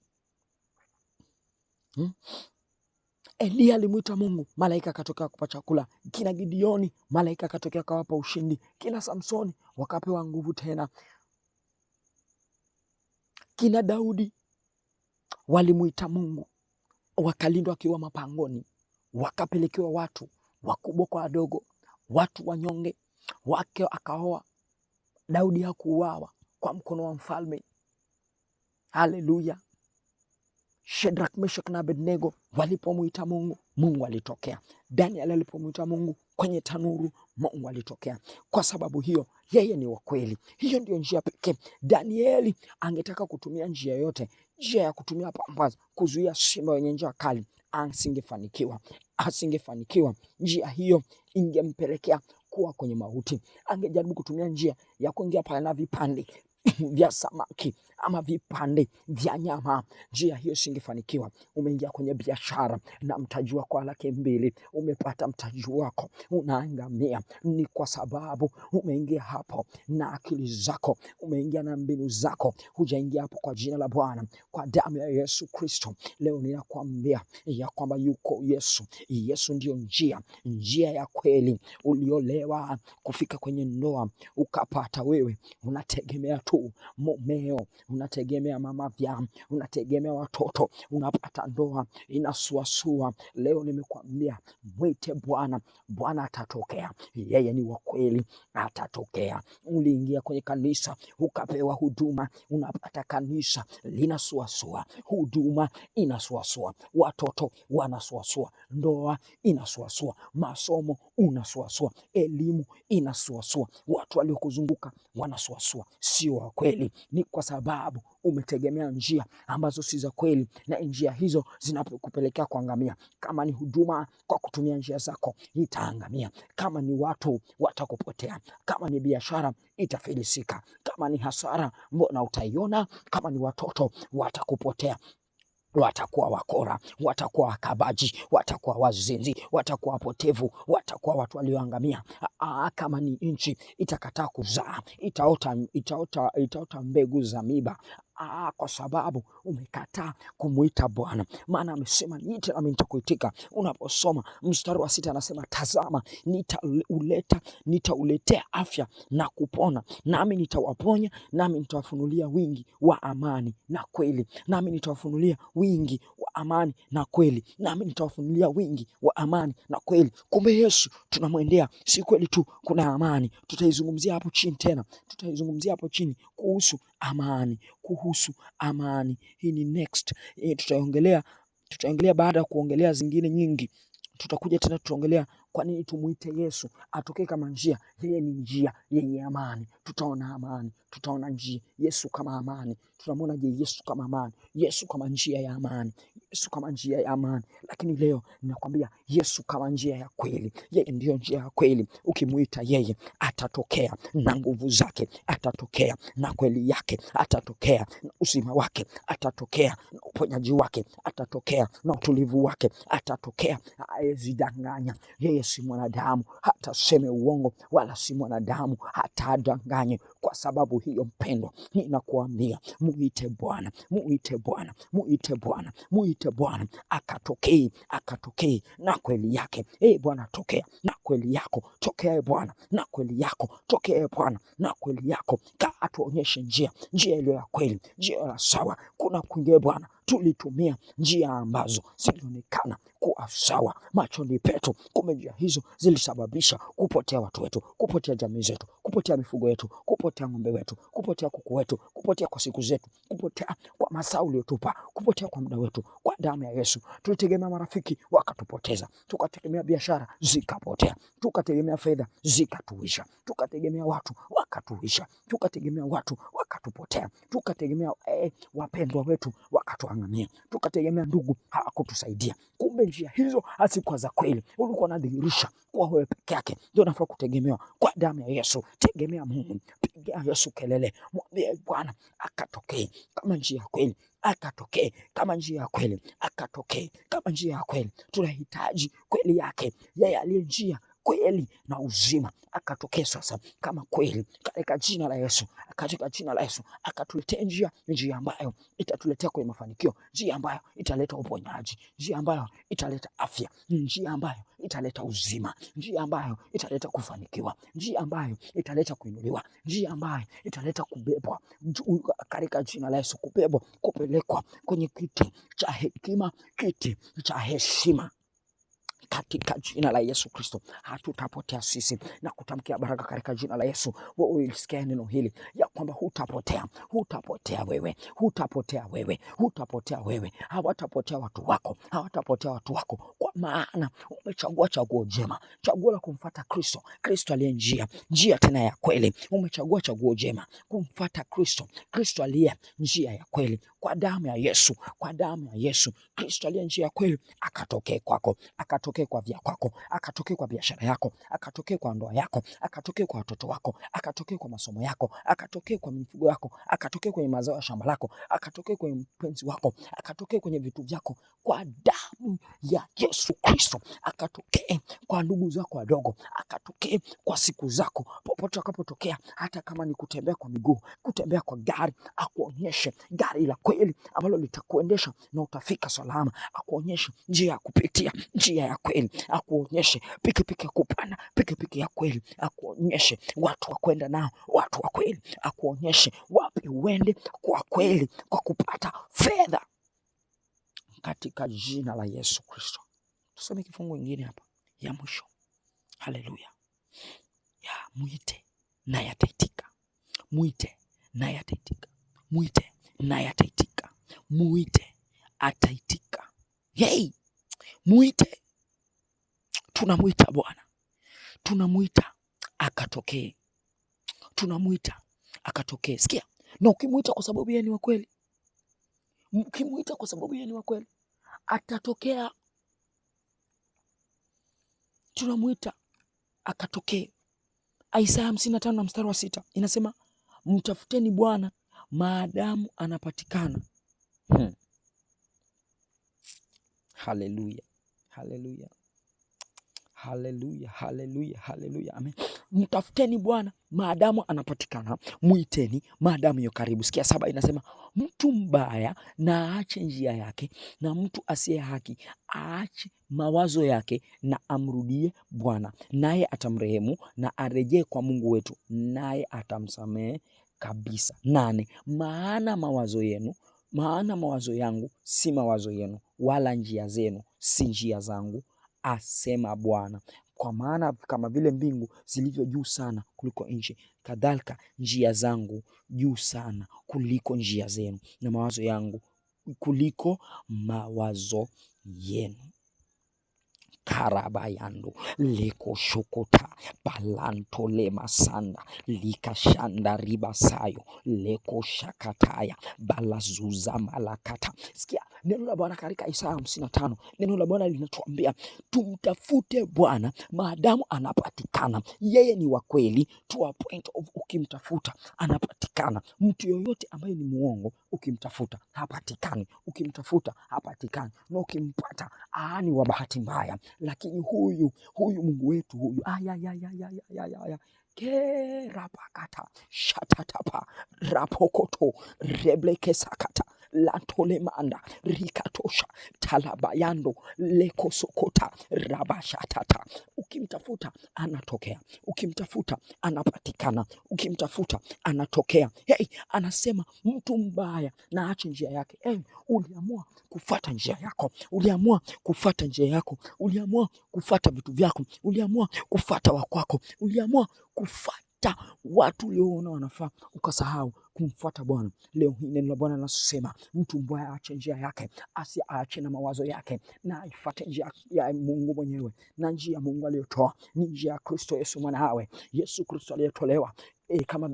Elia alimuita Mungu, malaika akatokea kupa chakula. Kina Gideoni, malaika akatokea kawapa ushindi. Kina Samsoni wakapewa nguvu tena. Kina Daudi walimuita Mungu, wakalindwa wakiwa mapangoni, wakapelekewa watu wakubwa kwa wadogo, watu wanyonge. Wake akaoa. Daudi hakuuawa kwa mkono wa mfalme. Haleluya. Shadrach, Meshach na Abednego walipomuita Mungu, Mungu alitokea. Daniel alipomuita Mungu kwenye tanuru, Mungu alitokea. Kwa sababu hiyo yeye ni wa kweli. Hiyo ndio njia pekee. Danieli angetaka kutumia njia yote, njia ya kutumia pambaza kuzuia simba wenye njaa kali, asingefanikiwa. Njia hiyo ingempelekea kuwa kwenye mauti. Angejaribu kutumia njia ya kuingia pale na vipande vya samaki ama vipande vya nyama, njia hiyo singefanikiwa. Umeingia kwenye biashara na mtaji wako 200,000, umepata mtaji wako unaangamia. Ni kwa sababu umeingia hapo na akili zako, umeingia na mbinu zako, hujaingia hapo kwa jina la Bwana, kwa damu ya Yesu Kristo. Leo ninakwambia ya kwamba yuko Yesu. Yesu ndio njia ya kweli. Uliolewa kufika kwenye ndoa ukapata, wewe unategemea tu mumeo, unategemea mama vya, unategemea watoto, unapata ndoa inasuasua. Leo nimekwambia mwite Bwana, Bwana atatokea. Yeye ni wa kweli, atatokea. Uliingia kwenye kanisa ukapewa huduma, unapata kanisa linasuasua, huduma inasuasua, watoto wanasuasua, ndoa inasuasua, masomo unasuasua, elimu inasuasua, watu waliokuzunguka wanasuasua. Sio wa kweli. Ni kwa sababu umetegemea njia ambazo si za kweli, na njia hizo zinapokupelekea kuangamia. Kama ni huduma kwa kutumia njia zako, itaangamia. Kama ni watu, watakupotea. Kama ni biashara, itafilisika. Kama ni hasara, mbona utaiona? Kama ni watoto, watakupotea. Watakuwa wakora, watakuwa wakabaji, watakuwa wazinzi, watakuwa wapotevu, watakuwa watu walioangamia. Kama ni nchi, itakataa kuzaa, itaota mbegu za miba. kwa sababu umekataa kumuita Bwana. Maana amesema niite nami nitakuitika. Unaposoma mstari wa 6 anasema tazama, nitauletea afya na kupona, nami nitawaponya, nami nitawafunulia wingi wa amani na kweli. Nami nitawafunulia wingi wa amani na kweli. Nami nitawafunulia wingi wa amani na kweli. Kumbe Yesu tunamwendea, si kweli tu kuna amani. Tutaizungumzia hapo chini tena. Tutaizungumzia hapo chini kuhusu amani. Kuhusu amani. Hii ni next. Tutaongelea baada ya kuongelea zingine nyingi. Tutakuja tena tutaongelea kwa nini tumuite Yesu atokee kama njia. Yeye ni njia yenye amani. Tutaona amani, tutaona njia. Yesu kama amani. Tunamwona Yesu kama amani. Yesu kama njia ya amani. Yesu kama njia ya amani. Lakini leo ninakwambia Yesu kama njia ya kweli. Yeye ndio njia ya kweli. Ukimuita yeye atatokea na nguvu zake, atatokea na kweli yake, atatokea na uzima wake, atatokea na uponyaji wake, atatokea na utulivu wake, atatokea. Haezidanganya. Yeye si mwanadamu hata seme uongo, wala si mwanadamu hata adanganye. Kwa sababu hiyo mpendwa, ninakuambia muite Bwana, muite Bwana, muite Bwana, muite Bwana akatokee na kweli yake. Bwana tokea na kweli yako, tokea Bwana na kweli yako, tokea Bwana na kweli yako. Atuonyeshe njia iliyo ya kweli, njia ya sawa. Kuna kwingine Bwana tulitumia njia ambazo zilionekana kuwa sawa machoni petu, kumbe njia hizo zilisababisha kupotea watu wetu, kupotea jamii zetu, kupotea mifugo yetu, kupotea ng'ombe wetu, kupotea kuku wetu, kupotea kwa siku zetu, kupotea kwa masaa uliotupa, kupotea kwa muda wetu. Kwa damu ya Yesu tulitegemea marafiki wakatupoteza, tukategemea biashara zikapotea, tukategemea fedha zikatuisha, tukategemea watu wakatuisha, tukategemea watu wakatupotea, tukategemea wapendwa wetu wakatuangamia, tukategemea ndugu hawakutusaidia. Kumbe njia hizo hazikuwa za kweli. Ulikuwa unadhihirisha kwa wewe peke yake ndio unafaa kutegemewa. Kwa damu ya Yesu tegemea Mungu, pigia Yesu kelele, mwambie Bwana akatokee kama njia ya kweli, akatokee kama njia ya kweli, akatokee kama njia ya kweli. Tunahitaji kweli yake, yeye aliye njia, kweli na uzima, akatokea sasa kama kweli katika jina la Yesu, katika jina la Yesu. Akatuletea njia ambayo itatuletea kwenye mafanikio, njia ambayo italeta uponyaji, njia ambayo italeta afya, njia ambayo italeta uzima, njia ambayo italeta kufanikiwa, njia ambayo italeta kuinuliwa, njia ambayo italeta kubebwa katika jina la Yesu, kubebwa kupelekwa kwenye kiti cha hekima, kiti cha heshima. Katika jina la Yesu Kristo hatutapotea sisi, na kutamkia baraka katika jina la Yesu. Wewe ulisikia neno hili ya kwamba hutapotea, hutapotea wewe, hutapotea wewe, hutapotea wewe. Hawatapotea watu wako, hawatapotea watu wako, kwa maana umechagua chaguo jema, chaguo la kumfuata Kristo, Kristo aliye njia tena ya kweli. Umechagua chaguo jema kumfuata Kristo, Kristo aliye njia ya kweli. Kwa damu ya Yesu, kwa damu ya Yesu, Kristo aliye njia ya kweli akatokee kwako, akatokee kwa vya kwako, akatokee kwa biashara yako, akatokee kwa ndoa yako, akatokee kwa watoto wako, akatokee kwa masomo yako, akatokee kwa mifugo yako, akatokee kwenye mazao ya shamba lako, akatokee kwenye mpenzi wako, akatokee kwenye vitu vyako. Kwa damu ya Yesu Kristo akatokee kwa ndugu zako wadogo, akatokee kwa siku zako popote akapotokea. Hata kama ni kutembea kwa miguu, kutembea kwa gari, akuonyeshe gari la kweli ambalo litakuendesha na utafika salama, akuonyeshe njia ya kupitia, njia ya kweli, akuonyeshe pikipiki ya kupanda, pikipiki ya kweli, akuonyeshe watu wa kwenda nao, watu wa kweli, akuonyeshe wapi uende kwa kweli kwa kupata fedha, katika jina la Yesu Kristo. Tusome kifungu kingine hapa ya mwisho. Haleluya. Ya muite na ataitika, muite na ataitika, muite na ataitika, muite ataitika. Yei, muite. Tunamuita Bwana, tunamuita akatokee, tunamuita akatokee. Sikia, na ukimuita kwa sababu yeye ni wa kweli, ukimuita kwa sababu yeye ni wa kweli, atatokea. Tunamuita akatokee. Isaya 55 na mstari wa 6 inasema, mtafuteni Bwana maadamu anapatikana. Haleluya, haleluya, Haleluya, haleluya, haleluya, amen. Mtafuteni Bwana maadamu anapatikana, muiteni maadamu yuko karibu. Sikia 7 inasema, mtu mbaya na aache njia yake, na mtu asiye haki aache mawazo yake, na amrudie Bwana, naye atamrehemu, na arejee kwa Mungu wetu, naye atamsamehe kabisa. 8, maana mawazo yangu si mawazo yenu, wala njia zenu si njia zangu, asema Bwana. Kwa maana kama vile mbingu zilivyo juu sana kuliko nchi, kadhalika njia zangu juu sana kuliko njia zenu, na mawazo yangu kuliko mawazo yenu. Karabayando leko shokota balanto lema sanda lika shanda riba sayo leko shakataya balazuza malakata. Sikia neno la Bwana katika Isaya 55. Neno la Bwana linatuambia tumtafute Bwana maadamu anapatikana. Yeye ni wa kweli, to a point of ukimtafuta anapatikana. Mtu yoyote ambaye ni muongo ukimtafuta hapatikani, ukimtafuta hapatikani, na ukimpata ni wa bahati mbaya. Lakini huyu Mungu wetu huyu kerapakata shatatapa rapokoto rebleke sakata latolemanda rikatosha talabayando lekosokota rabashatata. Ukimtafuta anatokea, ukimtafuta anapatikana, ukimtafuta anatokea. Anasema mtu mbaya na aache njia yake. Uliamua kufuata njia yako, uliamua kufuata njia yako, uliamua kufuata vitu vyako, uliamua kufuata wakwako, uliamua kufuata watu ulioona wanafaa, ukasahau kumfuata Bwana. Leo hii neno la Bwana linasema mtu mbaya aache njia yake, asiache na mawazo yake, na aifuate njia ya Mungu mwenyewe. Na njia ya Mungu aliyotoa ni njia ya Kristo Yesu mwanawe. Yesu Kristo aliyetolewa kama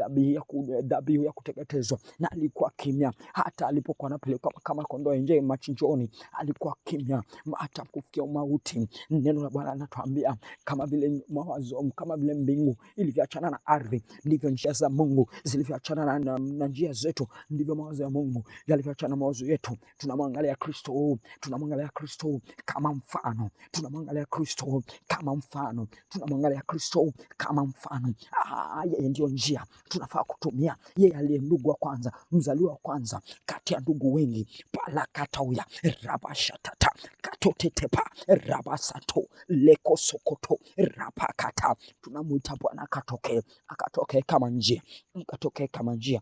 dhabihu ya kuteketezwa, na alikuwa kimya hata alipokuwa anapelekwa kama kondoo nje machinjoni. Alikuwa kimya hata kufikia mauti. Neno la Bwana linatuambia kama vile mawazo, kama vile mbingu ilivyoachana na ardhi, ndivyo njia za Mungu zilivyoachana na njia zetu, ndivyo mawazo ya Mungu yalivyoachana na mawazo yetu. Tunamwangalia Kristo kama mfano, tunamwangalia Kristo kama mfano, tunamwangalia Kristo kama mfano. Yeye ndio njia tunafaa kutumia. Yeye aliye ndugu wa kwanza, mzaliwa wa kwanza kati ya ndugu wengi. Palakatauya rabashatata katotetepa rabasato leko sokoto rapakata. Tunamuita Bwana akatokee kama njia, akatokee kama njia.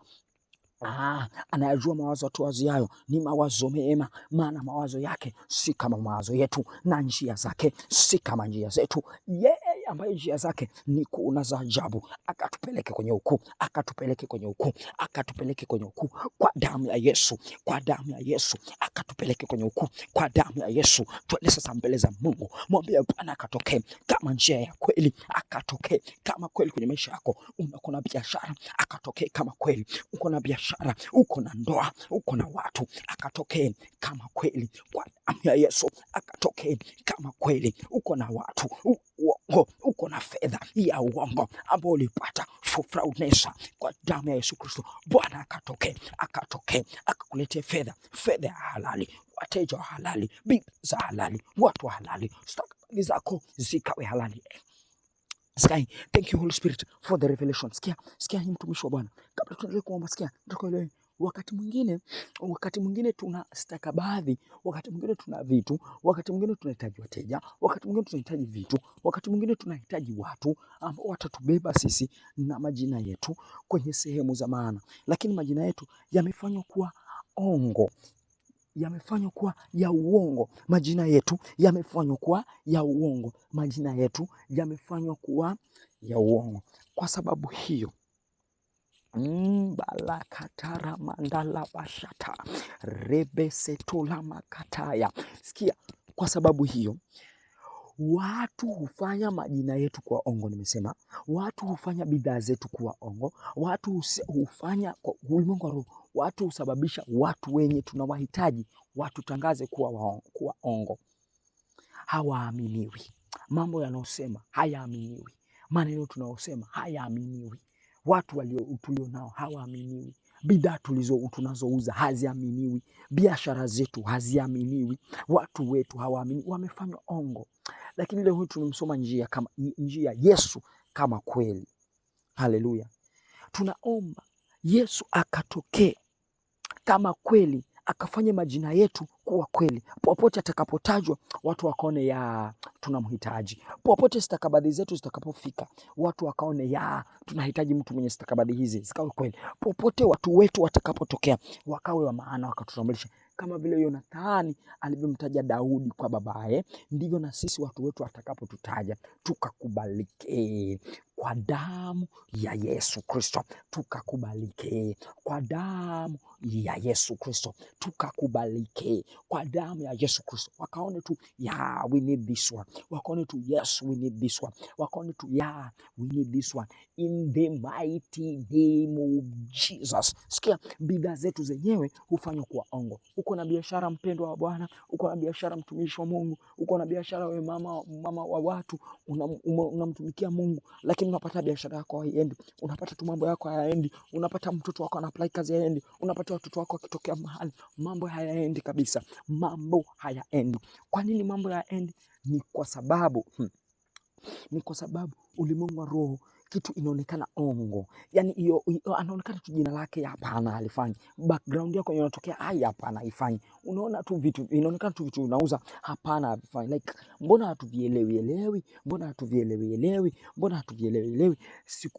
Anayajua mawazo atuwaziayo ni mawazo mema, maana mawazo yake si kama mawazo yetu, na njia zake si kama njia zetu. Yeye ambaye njia zake ni kuu na za ajabu, akatupeleke kwenye ukuu, akatupeleke kwenye ukuu, akatupeleke kwenye ukuu kwa damu ya Yesu, kwa damu ya Yesu, akatupeleke kwenye ukuu kwa damu ya Yesu. Twende sasa mbele za Mungu, mwambie Bwana akatokee kama njia ya kweli, akatokee kama kweli kwenye maisha yako. Uko na biashara, akatokee kama kweli. Uko na biashara, uko na ndoa, uko na watu, akatokee kama kweli kwa damu ya Yesu, akatokee kama kweli. Uko na watu, uko na fedha ya uongo ambao ulipata for fraudness, kwa damu ya Yesu Kristo, Bwana akatokee akakuletea fedha ya halali, wateja wa halali, bidhaa za halali, watu wa halali, stakabadhi zako zikawe halali. Sky, thank you Holy Spirit for the revelation. Sikia hii mtumishi wa Bwana. Kabla tuendelee kuomba, sikia, tukoelewe. Wakati mwingine tuna stakabadhi, wakati mwingine tuna vitu, wakati mwingine tunahitaji wateja, wakati mwingine tunahitaji vitu, wakati mwingine tunahitaji watu ambao watatubeba sisi na majina yetu kwenye sehemu za maana, lakini majina yetu yamefanywa kuwa ongo, yamefanywa kuwa ya uongo. Majina yetu yamefanywa kuwa ya uongo, majina yetu yamefanywa kuwa ya uongo. Kwa sababu hiyo balakatara mandala bashata rebesetula makataya. Sikia, kwa sababu hiyo watu hufanya majina yetu kuwa ongo. Nimesema watu hufanya bidhaa zetu kuwa ongo, watu hufanya kwa ulimwengu wa roho, watu husababisha watu wenye tunawahitaji watu tangaze kuwa ongo. Hawaaminiwi. Mambo yanayosema hayaaminiwi, maneno tunayosema hayaaminiwi, watu tulio nao hawaaminiwi, bidhaa tunazouza haziaminiwi, biashara zetu haziaminiwi, watu wetu hawaaminiwi, wamefanywa ongo. lakini leo hii tumemsoma njia Yesu kama kweli. Haleluya. Tunaomba Yesu akatokee kama kweli, akafanye majina yetu kuwa kweli. Popote atakapotajwa watu wakaone ya tunamhitaji. Popote stakabadhi zetu zitakapofika watu wakaone ya tunahitaji mtu mwenye stakabadhi hizi zikawe kweli. Popote watu wetu watakapotokea wakawe wa maana, wakatutambulisha kama vile Yonathani alivyomtaja Daudi kwa babaye, ndivyo na sisi watu wetu watakapotutaja tukakubalike kwa damu ya Yesu Kristo. Tukakubalike kwa damu ya Yesu Kristo. Tukakubalike kwa damu ya Yesu Kristo. Wakaone tu we need this one. Wakaone tu yes, we need this one. Wakaone tu we need this one. In the mighty name of Jesus. Sikia, bidhaa zetu zenyewe hufanywa kuwa ongo. Uko na biashara, mpendwa wa Bwana, uko na biashara, mtumishi wa Mungu, uko na biashara, wewe mama wa watu, unamtumikia Mungu, lakini unapata biashara yako haiendi, unapata tu mambo yako hayaendi, unapata mtoto wako ana apply kazi haiendi, unapata watoto wako wakitokea mahali mambo hayaendi kabisa, mambo hayaendi. Kwa nini mambo hayaendi? Ni kwa sababu ulimwengu wa roho kitu inaonekana ongo. Yani hiyo anaonekana tu jina lake hapana halifanyi. Background yako inatokea hapana haifanyi. Unaona tu vitu inaonekana tu vitu unauza hapana havifanyi. Like mbona hatuvielewi? Mbona hatuvielewi?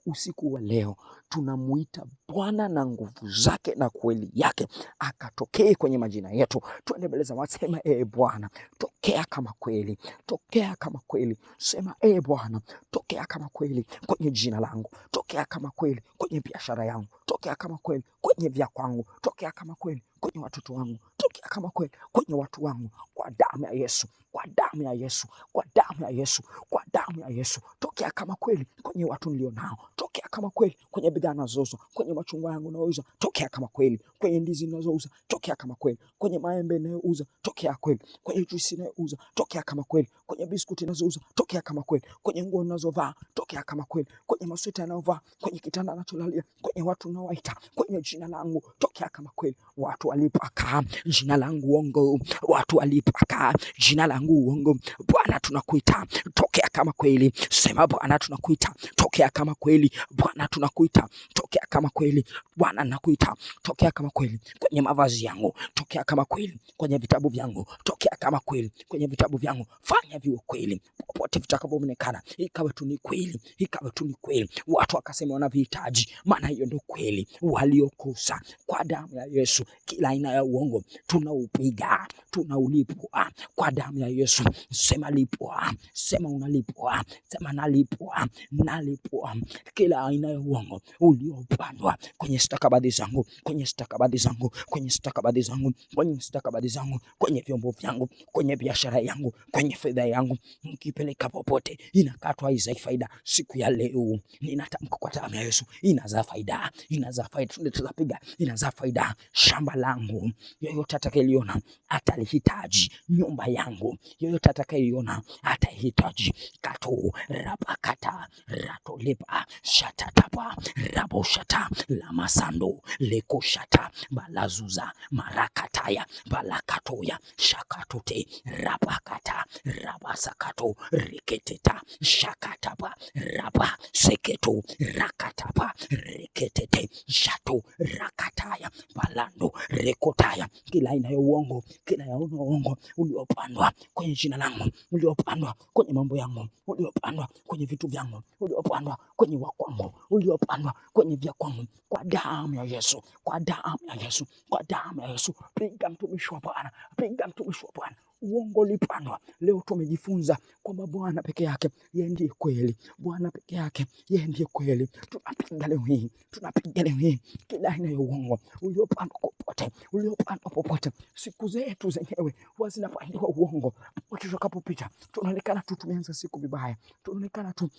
Usiku wa leo tunamuita Bwana na nguvu zake na kweli yake akatokee kwenye majina yetu. Tuende mbele za wasema Bwana tokea kama kweli. Tokea kama kweli. Sema Bwana tokea kama kweli kwenye jina langu. Tokea kama kweli kwenye biashara yangu. Tokea kama kweli kwenye vya kwangu. Tokea kama kweli kwenye watoto wangu. Tokea kama kweli kwenye watu wangu. Kwa damu ya Yesu. Kwa damu ya Yesu. Kwa damu ya Yesu. Kwa damu ya Yesu. Tokea kama kweli kwenye watu nilio nao. Tokea kama kweli kwenye bidhaa nazouza. Kwenye machungwa yangu naouza. Tokea kama kweli kwenye ndizi nazouza. Tokea kama kweli kwenye maembe nayouza. Tokea kweli kwenye juisi nayouza. Tokea kama kweli kwenye biskuti nazouza. Tokea kama kweli kwenye nguo ninazovaa. Tokea kama kweli kwenye masweta yanayovaa, kwenye kitanda ninacholalia, kwenye watu naowaita kwenye jina langu. Tokea kama kweli. Watu walipaka jina langu uongo. Watu walipaka jina langu uongo. Bwana tunakuita tokea kama kweli. Sema Bwana tunakuita tokea kama kweli. Bwana tunakuita tokea kama kweli. Bwana nakuita tokea kama kweli kwenye mavazi yangu. Tokea kama kweli kwenye vitabu vyangu. Tokea kama kweli kwenye vitabu vyangu. Fanya viwe kweli. Popote vitakapoonekana ikawe tu ni kweli. Ikawe tu ni kweli. Watu wakasema wanavihitaji, maana hiyo ndio kweli. Waliokosa kwa damu ya Yesu kila aina ya uongo tunaupiga, tunaulipwa kwa damu ya Yesu. Sema lipwa, sema unalipwa, sema nalipwa kila aina ya uongo uliopandwa kwenye stakabadhi zangu, kwenye stakabadhi zangu, kwenye stakabadhi zangu, kwenye stakabadhi zangu, kwenye vyombo vyangu, kwenye biashara yangu, kwenye fedha yangu, nikipeleka popote inakatwa haizai faida. Siku ya leo ninatamka kwa damu ya Yesu inazaa faida, inazaa faida. Tunapiga inazaa faida. Shamba langu yoyote atakayeliona atalihitaji. Nyumba yangu yoyote atakayeiona atahitaji. Kato rapakata ratolepa shatatapa raboshata lamasando lekoshata balazuza marakataya balakatoya shakatote rapakata rabasakato riketeta shakatapa raba seketo rakatapa riketete shato rakataya balando rekotaya. Kila aina ya uongo, kila aina ya uongo uliopandwa kwenye jina langu, uliopandwa kwenye mambo yangu, uliopandwa kwenye vitu vyangu, uliopandwa kwenye wakwangu, uliopandwa kwenye vya kwangu, kwa damu ya Yesu, kwa damu ya Yesu, kwa damu ya Yesu. Piga mtumishi wa Bwana, piga mtumishi wa Bwana. Uongo ulipandwa. Leo tumejifunza kwamba Bwana peke yake yeye ndiye kweli. Bwana peke yake yeye ndiye kweli. Tunapiga leo hii kila aina ya uongo uliopandwa popote, uliopandwa popote. Siku zetu zenyewe huwa zinapandiwa uongo. Tukapopita tunaonekana tu tumeanza siku vibaya, tunaonekana tu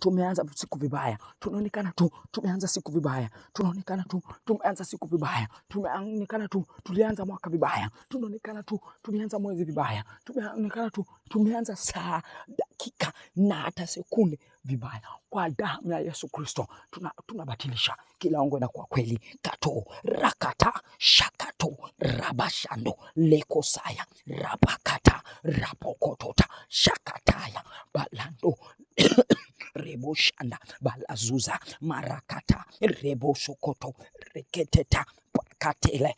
tumeanza siku vibaya, tunaonekana tu tumeanza siku vibaya, tunaonekana tu tumeanza siku vibaya, tumeonekana tu tulianza mwaka vibaya, tunaonekana tu tumeanza mwezi vibaya, tumeonekana tu tumeanza saa, dakika na hata sekunde vibaya. Kwa damu ya Yesu Kristo tunabatilisha kila ongo na kwa kweli. Kato rakata shakato rabashando lekosaya rabakata rapokotota shakataya balando reboshanda balazuza marakata reboshokoto reketeta katele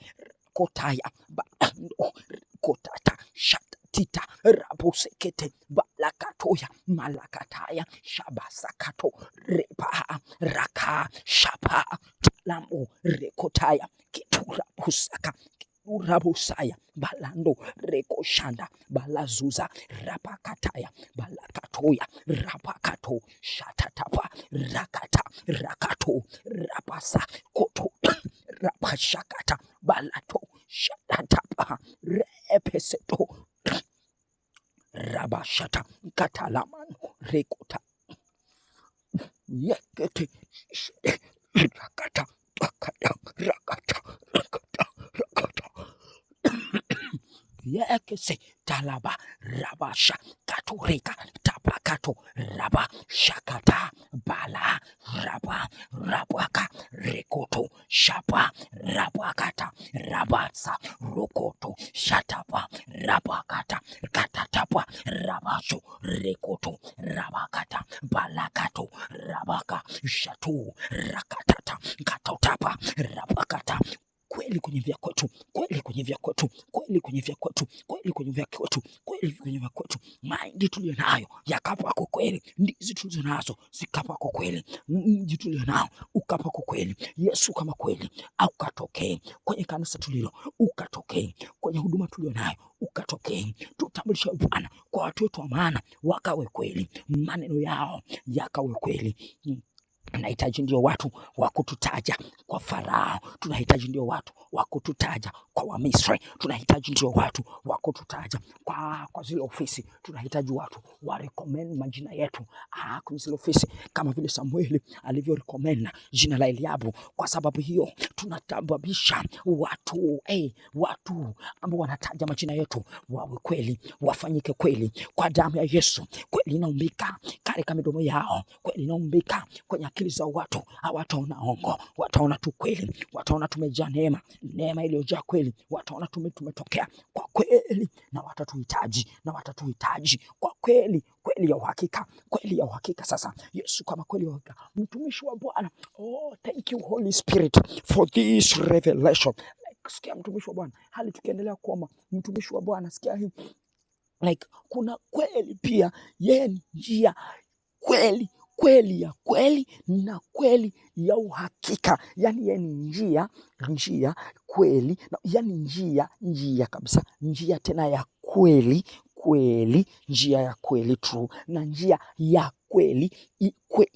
kotaya bando kotata shatita rabosekete balakatoya malakataya shabasakato repa raka shapa talamu rekotaya kiturabusaka urabusaya balando rekoshanda balazuza rapakataya balakatoya rapakato shatatapa rakata rakato rapasa koto rapashakata balato shatatapa repeseto rabashata katalamano rekota yekete rakata rakata rakata rakata rakata yekese talaba rabasha katurika tapakato raba shakata bala raba rabaka rekoto shapa rabakata rabasa rokoto shatapa rabakata katatapa rabasho rekoto rabakata balakato rabaka shatu rakatata katotapa rabakata kweli kwenye vya kwetu, kweli kwenye vya kwetu, kweli kwenye vya kwetu, kweli kwenye vya kwetu, kweli kwenye vya kwetu. Maindi tulio nayo yakapa kwa kweli, ndizi tulizo nazo zikapa kwa kweli, mji tulio nao ukapa kwa kweli. Yesu kama kweli, ukatokee kwenye kanisa tulilo, ukatokee kwenye huduma tulio nayo, ukatokee. Tutambulishe Bwana kwa watu wetu wa maana, wakawe kweli, maneno yao yakawe kweli. Tunahitaji ndio watu wa kututaja kwa Farao, tunahitaji ndio watu wa kututaja kwa Wamisri, tunahitaji ndio watu wa kututaja kwa zile ofisi, tunahitaji watu wa recommend majina yetu kwenye zile ofisi, kama vile Samueli alivyo recommend jina la Eliabu. Kwa sababu hiyo tunatababisha watu ambao wanataja majina yetu wawe kweli, wafanyike kweli kwa damu ya Yesu. Kweli inaumbika katika midomo yao, kweli inaumbika kwenye akili za watu. Hawataona ongo, wataona tu kweli, wataona tumejaa neema iliyojaa kweli, wataona tumetokea kwa kweli, na watatuhitaji kwa kweli, kweli ya uhakika, kweli ya uhakika. Sasa Yesu kama kweli ya uhakika, mtumishi wa Bwana. Thank you Holy Spirit for this revelation. Sikia mtumishi wa Bwana, hali tukiendelea kuomba mtumishi wa Bwana, sikia hii, kuna kweli pia, yeye ni njia, kweli ya kweli na kweli ya uhakika. Yani yeye ni njia kweli, yani njia kabisa, njia tena ya kweli, njia ya kweli true, na njia ya kweli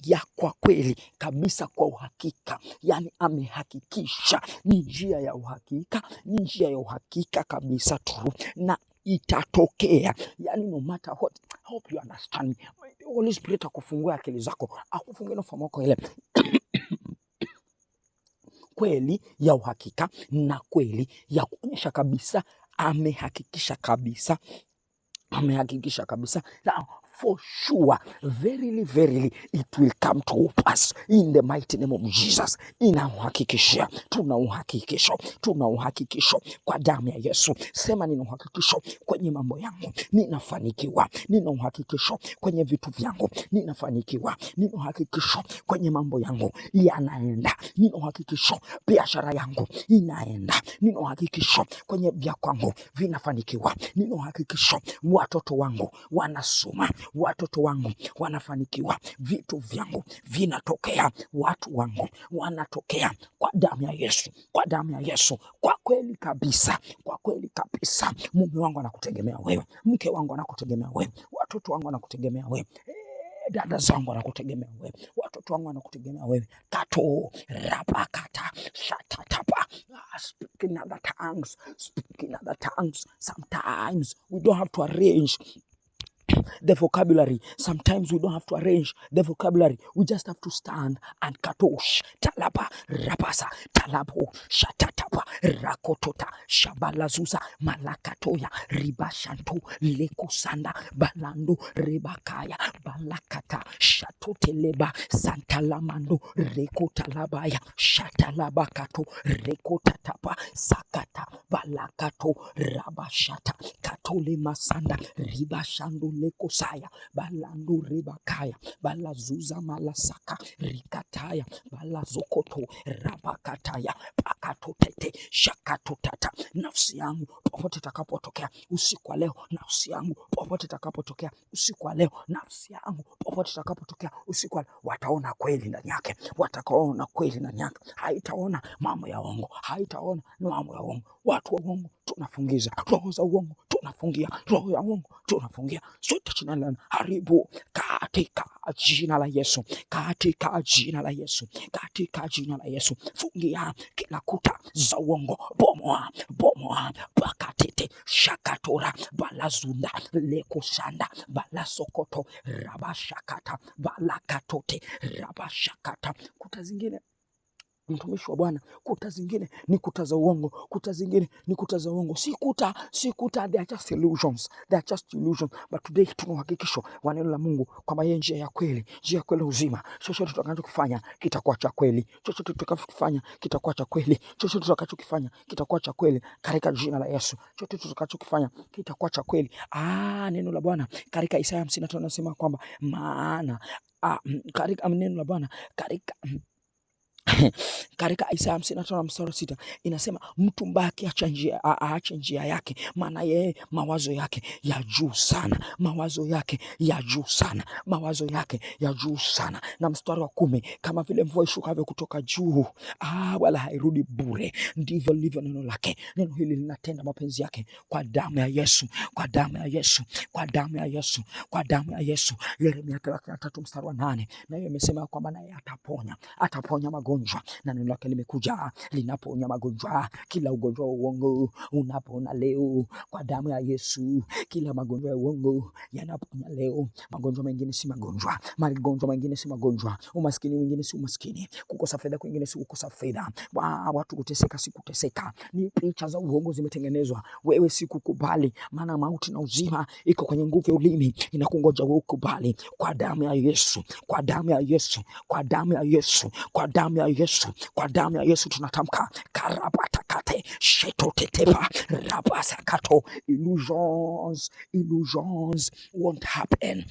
ya kwa kweli kabisa, kwa uhakika. Yani amehakikisha ni njia ya uhakika, ni njia ya uhakika kabisa true, na itatokea. Yani no matter what. Hope you understand me. Holy Spirit akufungua akili zako, akufungue na ufahamu wako ile kweli ya uhakika na kweli ya kuonyesha kabisa amehakikisha kabisa. Now for sure, verily it will come to pass in the mighty name of Jesus. Tuna uhakikisho kwa damu ya Yesu. Sema nina uhakikisho kwenye mambo yangu, ninafanikiwa. Nina uhakikisho kwenye vitu vyangu, ninafanikiwa. Nina uhakikisho kwenye mambo yangu yanaenda. Nina uhakikisho biashara yangu inaenda. Nina uhakikisho kwenye vya kwangu vinafanikiwa. Nina uhakikisho watoto wangu wanasoma, watoto wangu wanafanikiwa, vitu vyangu vinatokea, watu wangu wanatokea kwa damu ya Yesu, kwa damu ya Yesu. Kwa kweli kabisa, mume wangu anakutegemea wewe, mke wangu anakutegemea wewe, watoto wangu anakutegemea wewe, dada zangu wanakutegemea wewe, watoto wangu wanakutegemea wewe. Kato rabakata shatatapa. Speaking other tongues. Sometimes we don't have to arrange the vocabulary. Sometimes we don't have to arrange the vocabulary. We just have to stand and katosh, talaba, rapasa, talabo, shatatapa, rakotota, shabalazuza, malakatoya, ribashanto, lekusanda, balando, rebakaya, balakata, shatoteleba, santalamando, rekotalabaya, shatalabakato, rekotatapa, sakata, balakato, rabashata, katole masanda, ribashando lekosaya, balando rebakaya, balazuza malasaka, rikataya, balazokoto, rabakataya, pakatotete, shakatotata. Nafsi yangu popote takapotokea usiku wa leo, nafsi yangu popote takapotokea usiku wa leo, nafsi yangu popote takapotokea usiku wa leo, wataona kweli ndani yake, watakaona kweli ndani yake, haitaona mambo ya uongo, haitaona mambo ya uongo. Watu wa uongo tunafungiza, roho za uongo tunafungia, roho ya uongo tunafungia. Sote tunalana haribu katika jina la Yesu, katika jina la Yesu, katika jina la Yesu. Fungia kila kuta za uongo, bomoa, bomoa, pakatete, shakatora, balazunda, lekosanda, balasokoto, rabashakata, balakatote, rabashakata. Kuta zingine, mtumishi wa Bwana, kuta zingine ni kuta za uongo, kuta zingine ni kuta za uongo. Si kuta, they are just illusions, they are just illusions. But today tuna uhakikisho wa neno la Mungu kwamba yeye njia ya kweli, njia ya kweli uzima. Chochote tutakachokifanya kitakuwa cha kweli, chochote tutakachokifanya kitakuwa cha kweli, chochote tutakachokifanya kitakuwa cha kweli katika jina la Yesu. Chochote tutakachokifanya kitakuwa cha kweli. Neno la Bwana katika Isaya 55 nasema kwamba maana katika neno la Bwana katika Isaya 55 mstari 6 inasema mtu mbaya aache njia yake, maana yeye mawazo yake ya juu sana, mawazo yake ya juu sana, mawazo yake ya juu sana. Na mstari wa 10, kama vile mvua ishukavyo kutoka juu, wala hairudi bure, ndivyo lilivyo neno lake. Neno hili linatenda mapenzi yake kwa damu ya Yesu, kwa damu ya Yesu, kwa damu ya Yesu, kwa damu ya Yesu. Yeremia 33 mstari wa 8, na yeye amesema kwamba naye ataponya magonjwa, na neno lake limekuja linaponya magonjwa. Kila ugonjwa wa uongo unapona leo kwa damu ya Yesu. Kila magonjwa ya uongo yanaponya leo. Magonjwa mengine si magonjwa, magonjwa mengine si magonjwa, umaskini mwingine si umaskini, kukosa fedha kwingine si kukosa fedha, watu kuteseka si kuteseka, ni picha za uongo zimetengenezwa. Wewe si kukubali, maana mauti na uzima iko kwenye nguvu ya ulimi, inakungoja wewe ukubali. Kwa damu ya Yesu, kwa damu ya Yesu, kwa damu ya Yesu, kwa damu ya Yesu, kwa damu ya Yesu tunatamka karabatakate shetotetepa rabasakato. Illusions won't happen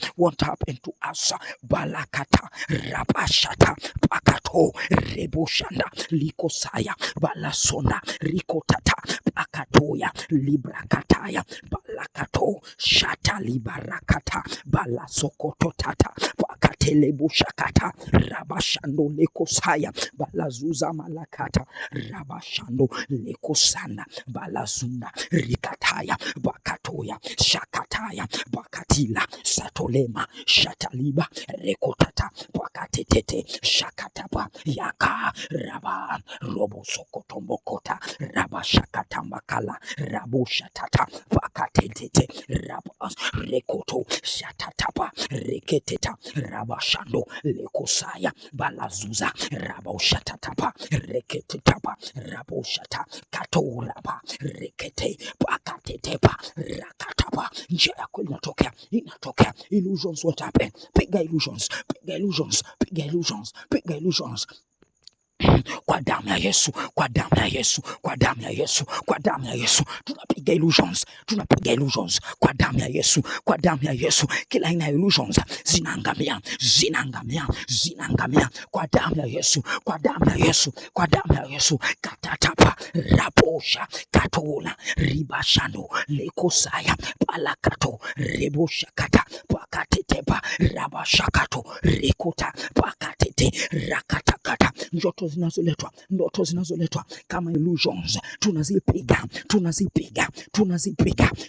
to us. Balakata rabashata pakato reboshanda likosaya balasona rikotata pakatoya librakataya balakato shata libarakata balasokototata pakatelebushakata rabashando lekosaya balazuza malakata rabashando lekosana balazunda rikataya bakatoya shakataya bakatila satolema shataliba rekotata bakatetete shakataba yaka raba robo sokotombokota raba shakatambakala rabo shatata bakatetete raba rekoto shatataba reketeta raba shando lekosaya balazuza raba ushatatapa reketetapa raba ushata katoraba rekete bakatetepa rakatapa. Njia yako inatokea illusions won't happen. Piga illusions, piga illusions, piga illusions, piga illusions. Kwa damu ya Yesu, kwa damu ya Yesu, kwa damu ya Yesu, kwa damu ya Yesu tunapiga illusions, tunapiga illusions kwa damu ya Yesu, kwa damu ya Yesu. Kila aina ya illusions zinaangamia, zinaangamia, zinaangamia kwa damu ya Yesu, kwa damu ya Yesu, kwa damu ya Yesu. Katatapa raposha katona ribashano lekosaya palakato rebosha kata pakatetepa rabashakato rekota pakate rekete rakatakata. Ndoto zinazoletwa kama illusions,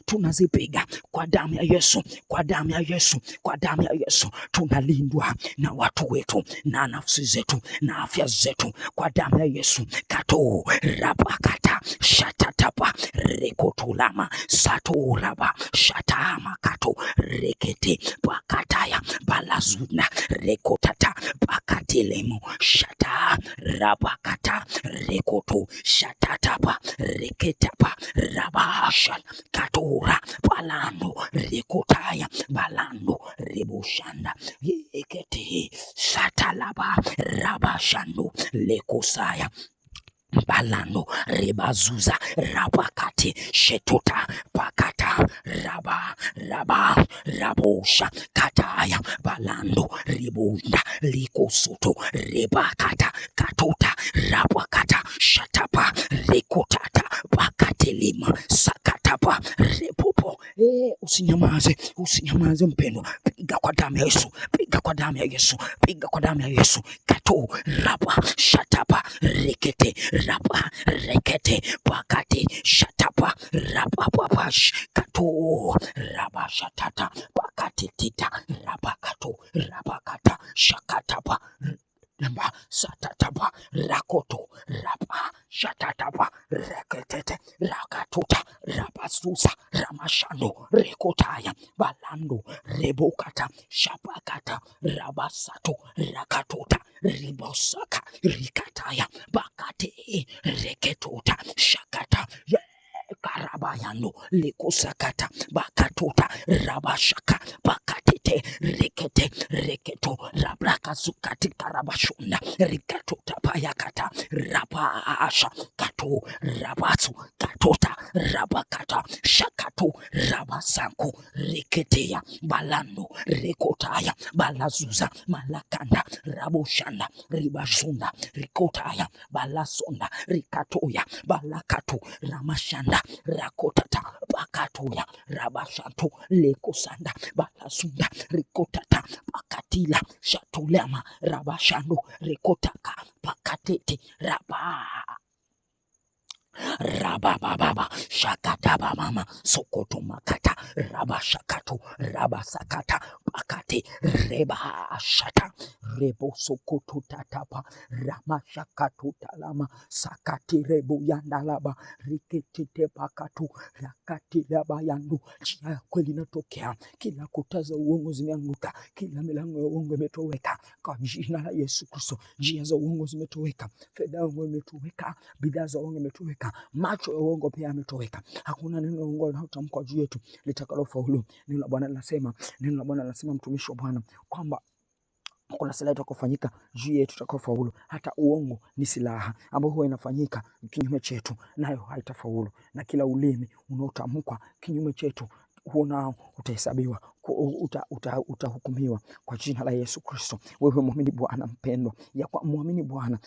tunazipiga kwa damu ya Yesu, kwa damu ya Yesu, kwa damu ya Yesu. Tunalindwa na watu wetu na nafsi zetu na afya zetu kwa damu ya Yesu. Kato rabakata shatatapa rekotulama saturaba shatama kato rekete pakataya balazuna rekotata pakatilemo shata rabakata rekoto shatatapa reketapa rabashan katura balando rekotaya balando rebushanda ekete shatalaba rabashando lekosaya balando rebazuza rabakati shetuta pakata rabosha kataya balando ribunda likosoto rebakata katota rabakata shatapa rekotata pakatelima sakatapa repopo. Usinyamaze mpendwa, piga kwa damu ya Yesu, piga kwa damu ya Yesu, piga kwa damu ya Yesu. Kato raba shatapa rekete raba rekete pakati shatapa raba papash kato raba shatata pakati tita raba kato raba kata shakatapa namba satatapa rakoto raba shatatapa reketete rakatuta rabasusa ramashando rekotaya balando rebokata shapakata rabasato rakatuta ribosaka rikataya bakate reketota shakata karabayano lekosakata bakatota rabashaka bakatete reketo rabrakazukati karabashunda rikatota payakata rabasha kato rabasu katota rabakata shakato rabasanko reketeya balando rekotaya balazuza malakanda raboshanda ribashunda rikotaya balasonda rikatoya balakato ramashanda rakotata pakatoya rabashato lekosanda balasunda rikotata pakatila shatulama rabashando rikotaka pakatete rabababa shakataba mama sokoto makata rabashakato rabasakata pakate reba shata rebo sokoto tatapa ramashakato talama sakati rebo yandalaba riketete pakatu rakati laba yandu. Njia ya kweli inatokea, kila kuta za uongo zimeanguka, kila milango ya uongo imetoweka kwa jina la Yesu Kristo. Njia za uongo zimetoweka, fedha ya uongo imetoweka, bidhaa za uongo imetoweka, macho ya uongo pia yametoweka. Hakuna neno la uongo linalotamkwa juu yetu litakalofaulu. Neno la Bwana linasema mtumishi wa Bwana kwamba kuna silaha itakayofanyika juu yetu itakayofaulu. Hata uongo ni silaha ambayo huwa inafanyika kinyume chetu, nayo haitafaulu. Na kila ulimi unaotamkwa kinyume chetu huo nao utahesabiwa, utahukumiwa kwa jina la Yesu Kristo. Wewe muamini Bwana mpendwa, ya kwa muamini Bwana,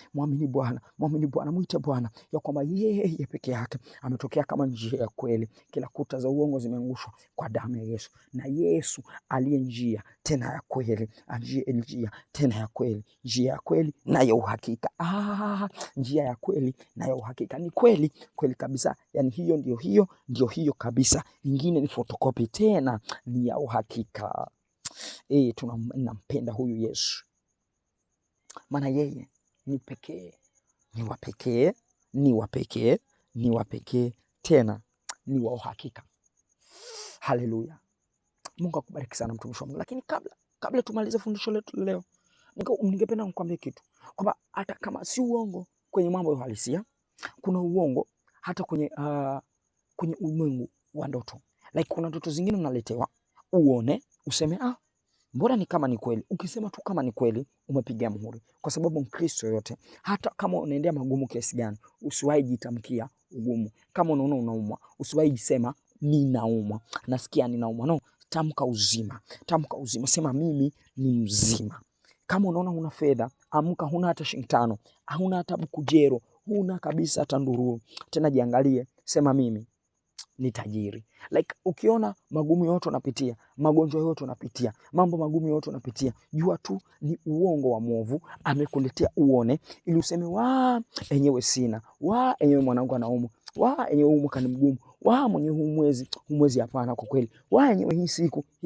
muite Bwana ya kwamba yeye peke yake ametokea kama njia ya kweli. Kila kuta za uongo zimeangushwa kwa damu ya Yesu, na Yesu aliye njia tena ya kweli, njia tena ya kweli, njia ya kweli na ya uhakika. Njia ya kweli na ya uhakika, ni kweli kabisa. Yani hiyo ndio hiyo kabisa, ingine ni photocopy, tena ni ya uhakika. Tunampenda huyu Yesu, maana yeye ni pekee, ni wa pekee, tena ni wa uhakika. Haleluya. Mungu akubariki sana mtumishi wa Mungu. Lakini kabla tumalize fundisho letu leo, ningependa nikwambie kitu kwamba hata kama si uongo kwenye mambo ya uhalisia, kuna uongo hata kwenye ulimwengu wa ndoto. Like kuna ndoto zingine unaletewa uone, useme mbona ni kama ni kweli. Ukisema tu kama ni kweli, umepiga muhuri. Kwa sababu Mkristo yote, hata kama unaendea magumu kiasi gani, usiwahi jitamkia ugumu. Kama unaona unaumwa, usiwahi jisema ninaumwa, nasikia ninaumwa. No, tamka uzima. Sema mimi ni mzima. Kama unaona huna fedha, amka, huna hata shilingi 5, huna hata bukujero, huna kabisa hata ndururu, tena jiangalie, sema mimi ni tajiri. Like ukiona magumu yote unapitia, magonjwa yote unapitia, mambo magumu yote unapitia, jua tu ni uongo wa mwovu amekuletea uone ili useme enyewe sina, enyewe mwanangu anaumwa, enyewe huu mwaka ni mgumu, mwenyewe huu mwezi hapana kwa kweli, enyewe hii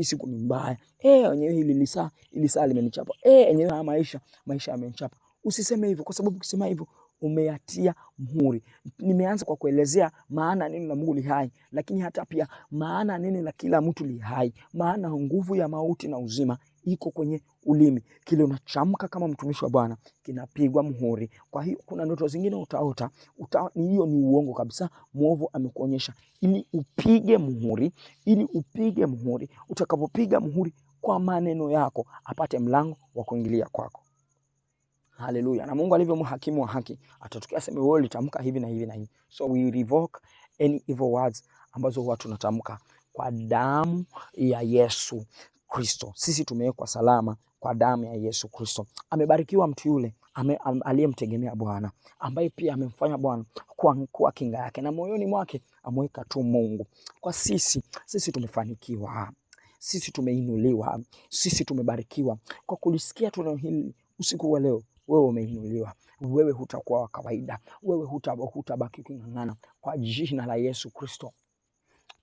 siku ni mbaya, enyewe hili saa limenichapa, enyewe haya maisha yamenichapa. Usiseme hivyo, kwa sababu ukisema hivyo umeyatia muhuri. Nimeanza kwa kuelezea maana neno la Mungu li hai, lakini hata pia maana neno la kila mtu li hai. Maana nguvu ya mauti na uzima iko kwenye ulimi. Kile unachamka kama mtumishi wa Bwana kinapigwa muhuri. Kwa hiyo kuna ndoto zingine utaota, hiyo ni uongo kabisa. Mwovu amekuonyesha ili upige muhuri, utakapopiga muhuri kwa maneno yako apate mlango wa kuingilia kwako. Haleluya. Na Mungu alivyo mhakimu wa haki, atatokea sema wewe ulitamka hivi na hivi na hivi. So we revoke any evil words ambazo huwa tunatamka kwa damu ya Yesu Kristo. Sisi tumewekwa salama kwa damu ya Yesu Kristo. Amebarikiwa mtu yule aliyemtegemea Bwana, ambaye pia amemfanya Bwana kuwa kinga yake, na moyoni mwake ameweka tu Mungu. Kwa sisi tumefanikiwa. Sisi tumeinuliwa. Sisi tumebarikiwa kwa kulisikia tu hili usiku wa leo. Wewe umeinuliwa. Wewe hutakuwa wa kawaida. Wewe hutabaki kung'ang'ana kwa jina la Yesu Kristo.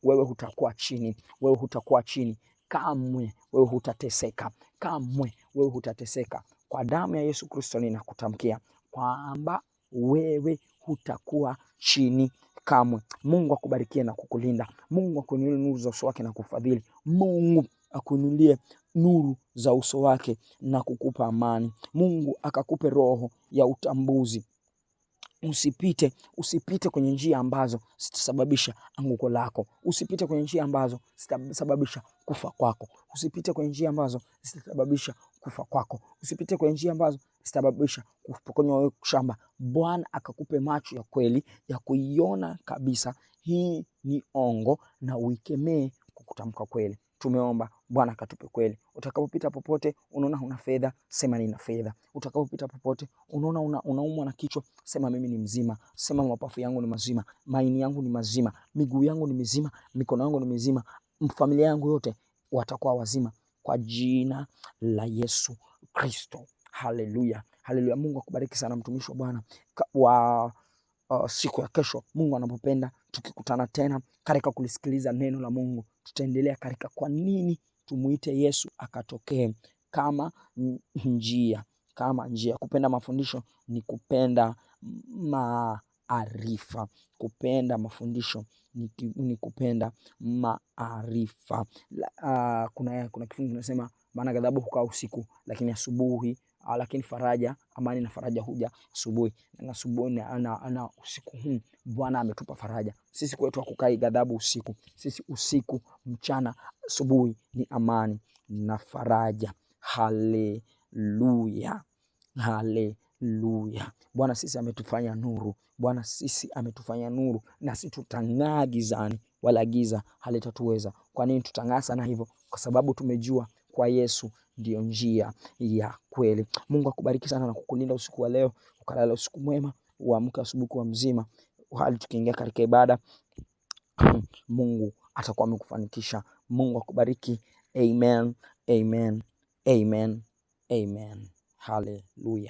Wewe hutakuwa chini. Wewe hutakuwa chini kamwe. Wewe hutateseka kamwe. Wewe hutateseka. Kwa damu ya Yesu Kristo ninakutamkia kwamba wewe hutakuwa chini kamwe. Mungu akubarikie na kukulinda. Mungu akuinulie nuru za uso wake na kufadhili. Mungu akuinulie nuru za uso wake na kukupa amani. Mungu akakupe roho ya utambuzi. Usipite kwenye njia ambazo zitasababisha anguko lako. Usipite kwenye njia ambazo zitasababisha kufa kwako. Usipite kwenye njia ambazo zitasababisha kufa kwako. Usipite kwenye njia ambazo zitasababisha kupokonywa shamba. Bwana akakupe macho ya kweli ya kuiona kabisa hii ni ongo, na uikemee kwa kutamka kweli. Tumeomba, Bwana akatupe kweli. Utakapopita popote unaona huna fedha, sema nina fedha. Utakapopita popote unaona unaumwa na kichwa, sema mimi ni mzima. Sema mapafu yangu ni mazima, maini yangu ni mazima, miguu yangu ni mizima, mikono yangu ni mizima, familia yangu yote watakuwa wazima kwa jina la Yesu Kristo. Haleluya. Haleluya. Mungu akubariki sana mtumishi wa Bwana. Siku ya kesho Mungu anapopenda tukikutana tena katika kulisikiliza neno la Mungu, tutaendelea katika kwa nini tumuite Yesu akatokee kama njia. Kupenda mafundisho ni kupenda maarifa. Kupenda mafundisho ni kupenda maarifa. Kuna kifungu kinasema maana ghadhabu hukaa usiku, lakini asubuhi lakini faraja, amani na faraja huja asubuhi. Na asubuhi na usiku huu Bwana ametupa faraja. Sisi kwetu hakukai ghadhabu usiku. Sisi usiku, mchana, asubuhi ni amani na faraja. Haleluya. Haleluya. Bwana sisi ametufanya nuru. Bwana sisi ametufanya nuru, na sisi tutang'aa gizani, wala giza halitatuweza. Kwa nini tutang'aa sana hivyo? Kwa sababu tumejua kwa Yesu ndio njia ya kweli. Mungu akubariki sana na kukulinda usiku wa leo. Ukalala usiku mwema, uamke asubuhi kuwa mzima. Hali tukiingia katika ibada, Mungu atakuwa amekufanikisha. Mungu akubariki. Amen. Amen. Amen. Amen. Hallelujah.